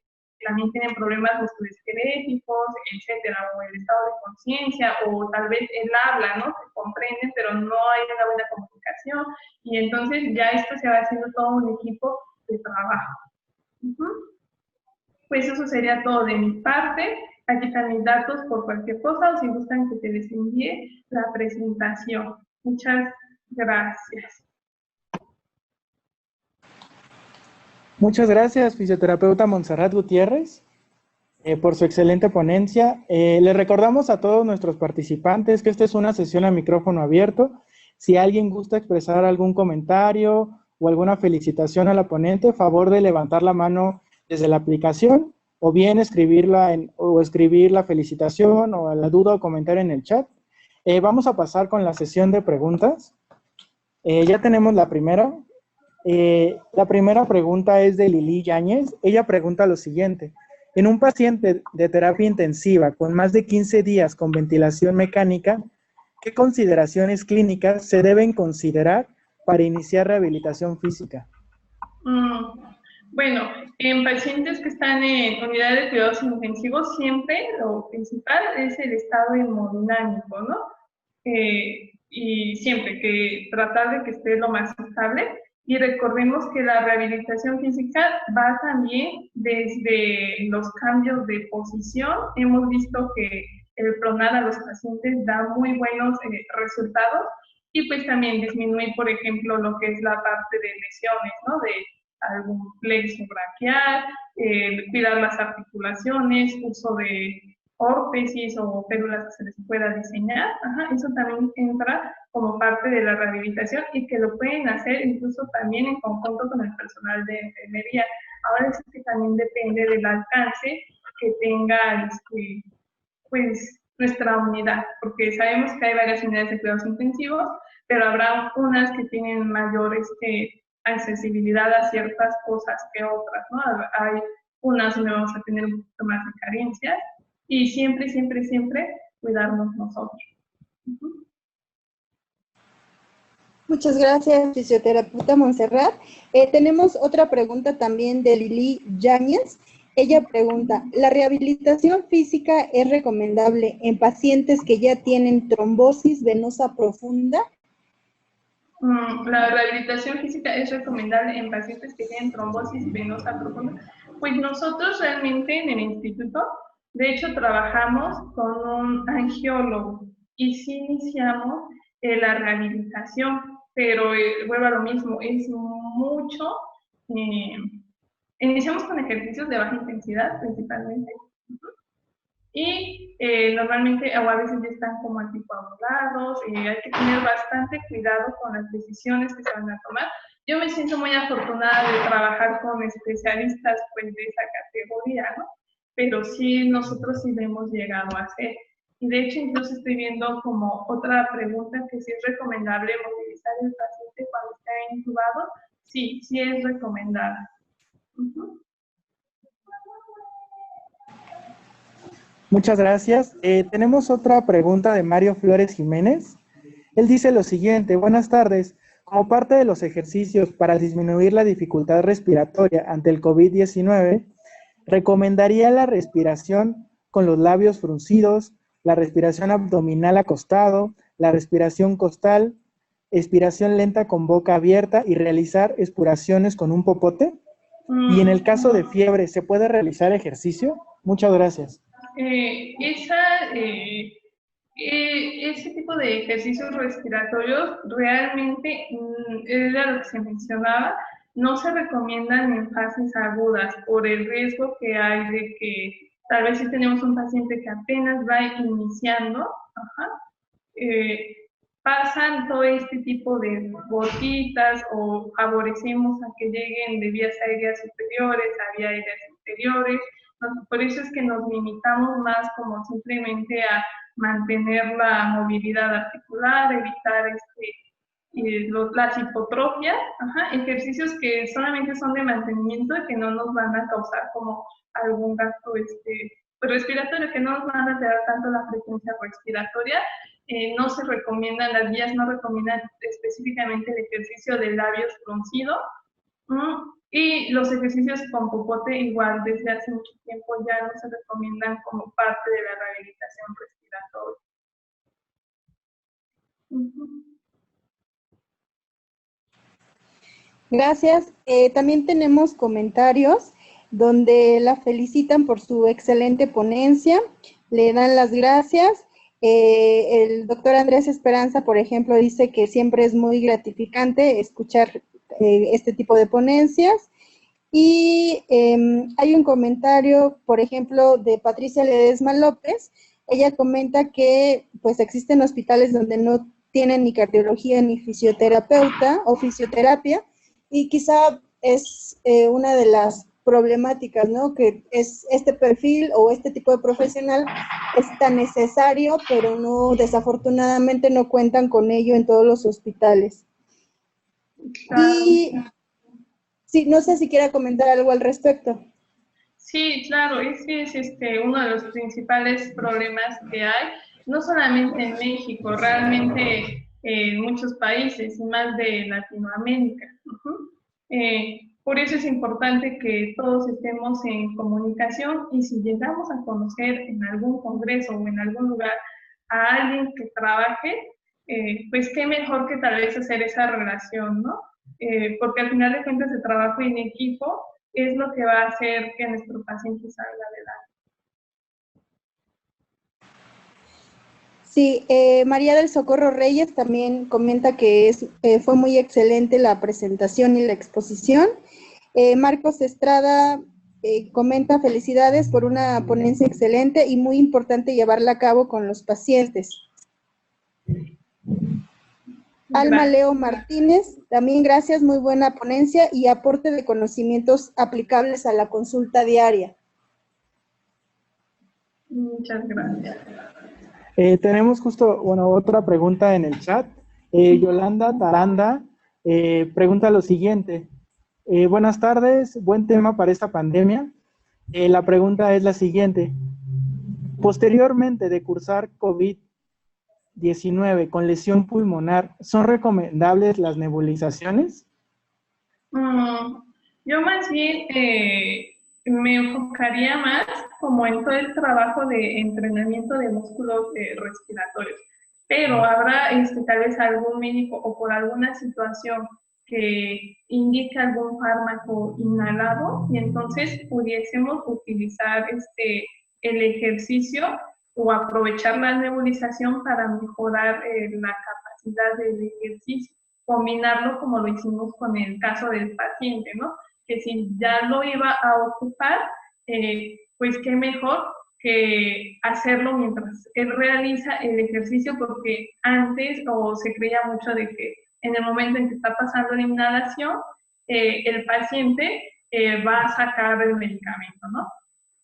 también tienen problemas musculoesqueléticos, etcétera, o el estado de conciencia, o tal vez el habla, ¿no? Se comprenden, pero no hay una buena comunicación, y entonces ya esto se va haciendo todo un equipo de trabajo. Pues eso sería todo de mi parte. Aquí están mis datos por cualquier cosa, o si gustan que te les envíe la presentación. Muchas gracias. Muchas gracias, fisioterapeuta Montserrat Gutiérrez, por su excelente ponencia. Le recordamos a todos nuestros participantes que esta es una sesión a micrófono abierto. Si alguien gusta expresar algún comentario o alguna felicitación a la ponente, favor de levantar la mano desde la aplicación o bien escribir la felicitación o la duda o comentario en el chat. Vamos a pasar con la sesión de preguntas. Ya tenemos la primera. La primera pregunta es de Lili Yáñez. Ella pregunta lo siguiente: en un paciente de terapia intensiva con más de 15 días con ventilación mecánica, ¿qué consideraciones clínicas se deben considerar para iniciar rehabilitación física? Bueno, en pacientes que están en unidades de cuidados intensivos, siempre lo principal es el estado hemodinámico, ¿no? Y siempre que tratar de que esté lo más estable. Y recordemos que la rehabilitación física va también desde los cambios de posición. Hemos visto que el pronar a los pacientes da muy buenos resultados y pues también disminuye, por ejemplo, lo que es la parte de lesiones, ¿no? De algún plexo braquial, cuidar las articulaciones, uso de órtesis o férulas que se les pueda diseñar. Ajá, eso también entra como parte de la rehabilitación y que lo pueden hacer incluso también en conjunto con el personal de enfermería. Ahora es que también depende del alcance que tenga pues nuestra unidad, porque sabemos que hay varias unidades de cuidados intensivos, pero habrá unas que tienen mayor accesibilidad a ciertas cosas que otras, ¿no? Hay unas donde vamos a tener un poquito más de carencias y siempre, siempre, siempre cuidarnos nosotros. Muchas gracias, fisioterapeuta Montserrat. Tenemos otra pregunta también de Lili Yáñez. Ella pregunta, ¿la rehabilitación física es recomendable en pacientes que ya tienen trombosis venosa profunda? La rehabilitación física es recomendable en pacientes que tienen trombosis venosa profunda. Pues nosotros realmente en el instituto, de hecho, trabajamos con un angiólogo y sí iniciamos la rehabilitación, pero vuelvo a lo mismo, es mucho. Iniciamos con ejercicios de baja intensidad principalmente. Y normalmente o a veces ya están como anticoagulados, hay que tener bastante cuidado con las decisiones que se van a tomar. Yo me siento muy afortunada de trabajar con especialistas pues, de esa categoría, ¿no? Pero sí, nosotros sí lo hemos llegado a hacer. Y de hecho, incluso estoy viendo como otra pregunta que si es recomendable movilizar el paciente cuando está intubado. Sí, sí es recomendable. Muchas gracias. Tenemos otra pregunta de Mario Flores Jiménez. Él dice lo siguiente: buenas tardes. Como parte de los ejercicios para disminuir la dificultad respiratoria ante el COVID-19, ¿recomendaría la respiración con los labios fruncidos, la respiración abdominal acostado, la respiración costal, expiración lenta con boca abierta y realizar expiraciones con un popote? Y en el caso de fiebre, ¿se puede realizar ejercicio? Muchas gracias. Ese tipo de ejercicios respiratorios realmente era lo que se mencionaba, no se recomiendan en fases agudas por el riesgo que hay de que tal vez si tenemos un paciente que apenas va iniciando, pasan todo este tipo de gotitas o favorecemos a que lleguen de vías aéreas superiores a vías aéreas inferiores. Por eso es que nos limitamos más como simplemente a mantener la movilidad articular, evitar las hipotrofias, ejercicios que solamente son de mantenimiento y que no nos van a causar como algún gasto respiratorio, que no nos van a alterar tanto la frecuencia respiratoria. No se recomiendan, las guías no recomiendan específicamente el ejercicio de labios fruncidos. Y los ejercicios con popote igual desde hace mucho tiempo ya no se recomiendan como parte de la rehabilitación respiratoria. Gracias. También tenemos comentarios donde la felicitan por su excelente ponencia, le dan las gracias. El doctor Andrés Esperanza, por ejemplo, dice que siempre es muy gratificante escuchar este tipo de ponencias. Y hay un comentario, por ejemplo, de Patricia Ledesma López. Ella comenta que pues existen hospitales donde no tienen ni cardiología ni fisioterapeuta o fisioterapia, y quizá es una de las problemáticas, ¿no? Que es este perfil o este tipo de profesional es tan necesario, pero no, desafortunadamente no cuentan con ello en todos los hospitales. Y sí, no sé si quiera comentar algo al respecto. Sí, claro, ese es uno de los principales problemas que hay, no solamente en México, realmente en muchos países y más de Latinoamérica. Por eso es importante que todos estemos en comunicación y si llegamos a conocer en algún congreso o en algún lugar a alguien que trabaje, pues qué mejor que tal vez hacer esa relación, ¿no? Porque al final de cuentas el trabajo en equipo es lo que va a hacer que nuestro paciente salga adelante. Sí, María del Socorro Reyes también comenta que fue muy excelente la presentación y la exposición. Marcos Estrada comenta felicidades por una ponencia excelente y muy importante llevarla a cabo con los pacientes. Alma Leo Martínez, también gracias, muy buena ponencia y aporte de conocimientos aplicables a la consulta diaria. Muchas gracias. Tenemos justo, otra pregunta en el chat. Yolanda Taranda pregunta lo siguiente. Buenas tardes, buen tema para esta pandemia. La pregunta es la siguiente. Posteriormente de cursar COVID-19 con lesión pulmonar, ¿son recomendables las nebulizaciones? Yo más bien me enfocaría más como en todo el trabajo de entrenamiento de músculos respiratorios, pero habrá tal vez algún médico o por alguna situación que indique algún fármaco inhalado y entonces pudiésemos utilizar el ejercicio o aprovechar la nebulización para mejorar la capacidad del ejercicio, combinarlo como lo hicimos con el caso del paciente, ¿no? Que si ya lo iba a ocupar, pues qué mejor que hacerlo mientras él realiza el ejercicio, porque antes o se creía mucho de que en el momento en que está pasando la inhalación, el paciente va a sacar el medicamento, ¿no?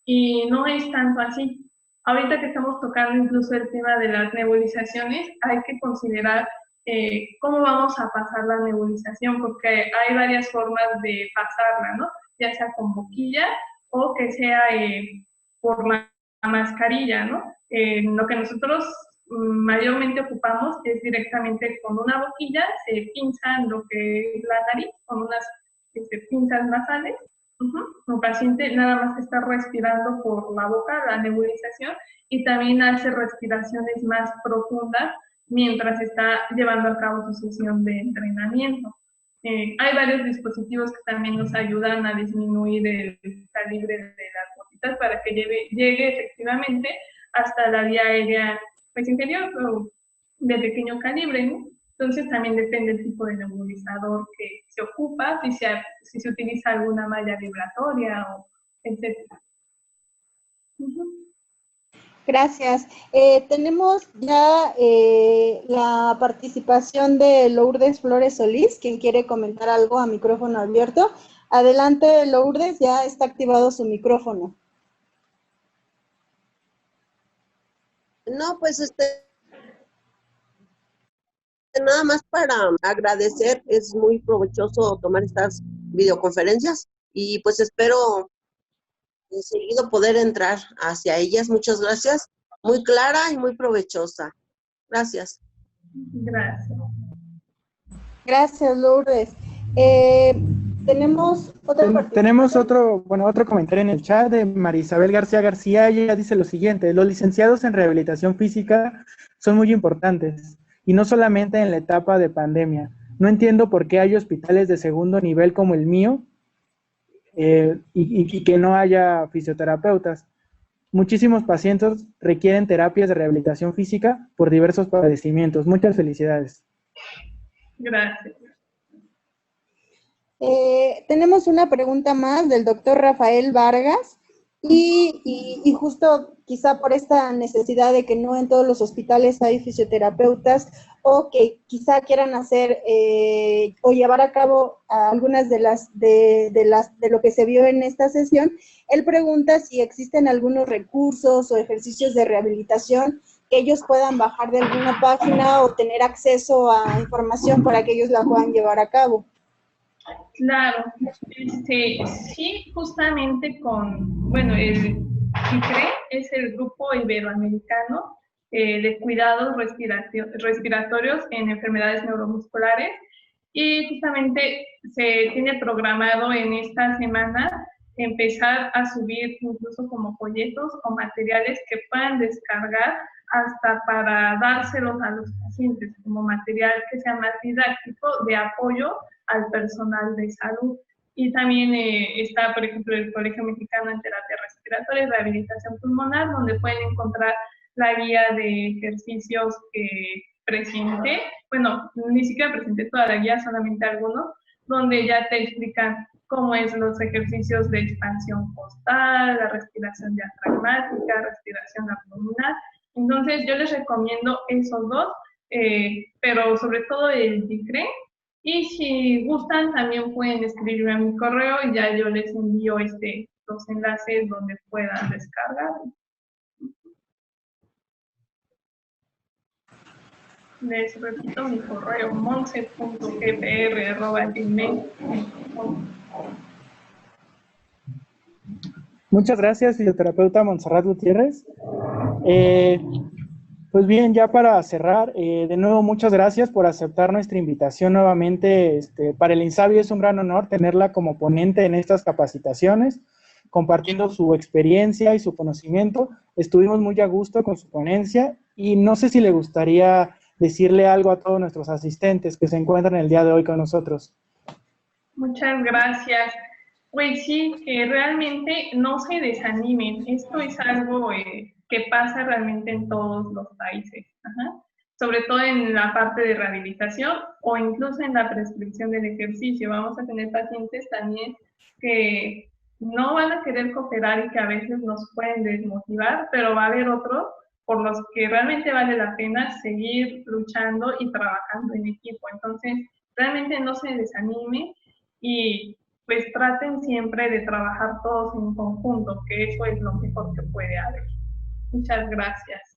Y no es tanto así. Ahorita que estamos tocando incluso el tema de las nebulizaciones, hay que considerar cómo vamos a pasar la nebulización, porque hay varias formas de pasarla, ¿no? Ya sea con boquilla o que sea por la mascarilla, ¿no? Lo que nosotros mayormente ocupamos es directamente con una boquilla, se pinzan lo que es la nariz con unas pinzas nasales. El paciente nada más está respirando por la boca, la nebulización, y también hace respiraciones más profundas mientras está llevando a cabo su sesión de entrenamiento. Hay varios dispositivos que también nos ayudan a disminuir el calibre de las gotitas para que llegue efectivamente hasta la vía aérea pues, inferior, pero de pequeño calibre, ¿no? Entonces también depende del tipo de nebulizador que se ocupa, si se utiliza alguna malla vibratoria, etc. Gracias. Tenemos ya la participación de Lourdes Flores Solís, quien quiere comentar algo a micrófono abierto. Adelante, Lourdes, ya está activado su micrófono. No, pues nada más para agradecer, es muy provechoso tomar estas videoconferencias y pues espero seguido poder entrar hacia ellas. Muchas gracias. Muy clara y muy provechosa. Gracias. Gracias. Gracias, Lourdes. Tenemos otro comentario en el chat de Marisabel García García. Ella dice lo siguiente: los licenciados en rehabilitación física son muy importantes y no solamente en la etapa de pandemia. No entiendo por qué hay hospitales de segundo nivel como el mío y que no haya fisioterapeutas. Muchísimos pacientes requieren terapias de rehabilitación física por diversos padecimientos. Muchas felicidades. Gracias. Tenemos una pregunta más del doctor Rafael Vargas y justo quizá por esta necesidad de que no en todos los hospitales hay fisioterapeutas o que quizá quieran hacer o llevar a cabo algunas de lo que se vio en esta sesión, él pregunta si existen algunos recursos o ejercicios de rehabilitación que ellos puedan bajar de alguna página o tener acceso a información para que ellos la puedan llevar a cabo. Claro, sí, justamente el ICRE es el Grupo Iberoamericano de Cuidados Respiratorios en Enfermedades Neuromusculares Y justamente se tiene programado en esta semana empezar a subir incluso como folletos o materiales que puedan descargar hasta para dárselos a los pacientes, como material que sea más didáctico de apoyo al personal de salud. Y también está, por ejemplo, el Colegio Mexicano en Terapia Respiratoria y Rehabilitación Pulmonar, donde pueden encontrar la guía de ejercicios que presenté. Bueno, ni siquiera presenté toda la guía, solamente algunos, donde ya te explican cómo es los ejercicios de expansión costal, la respiración diafragmática, respiración abdominal. Entonces, yo les recomiendo esos dos, pero sobre todo el DICRE. Y si gustan, también pueden escribirme a mi correo y ya yo les envío los enlaces donde puedan descargar. Les repito mi correo, monse.gpr@gmail.com. Muchas gracias, fisioterapeuta Montserrat Gutiérrez. Pues bien, ya para cerrar, de nuevo muchas gracias por aceptar nuestra invitación nuevamente. Para el INSABI es un gran honor tenerla como ponente en estas capacitaciones, compartiendo su experiencia y su conocimiento. Estuvimos muy a gusto con su ponencia y no sé si le gustaría decirle algo a todos nuestros asistentes que se encuentran el día de hoy con nosotros. Muchas gracias. Pues sí, que realmente no se desanimen. Esto es algo que pasa realmente en todos los países. Ajá. Sobre todo en la parte de rehabilitación o incluso en la prescripción del ejercicio. Vamos a tener pacientes también que no van a querer cooperar y que a veces nos pueden desmotivar, pero va a haber otros por los que realmente vale la pena seguir luchando y trabajando en equipo. Entonces, realmente no se desanimen y pues traten siempre de trabajar todos en conjunto, que eso es lo mejor que puede haber. Muchas gracias.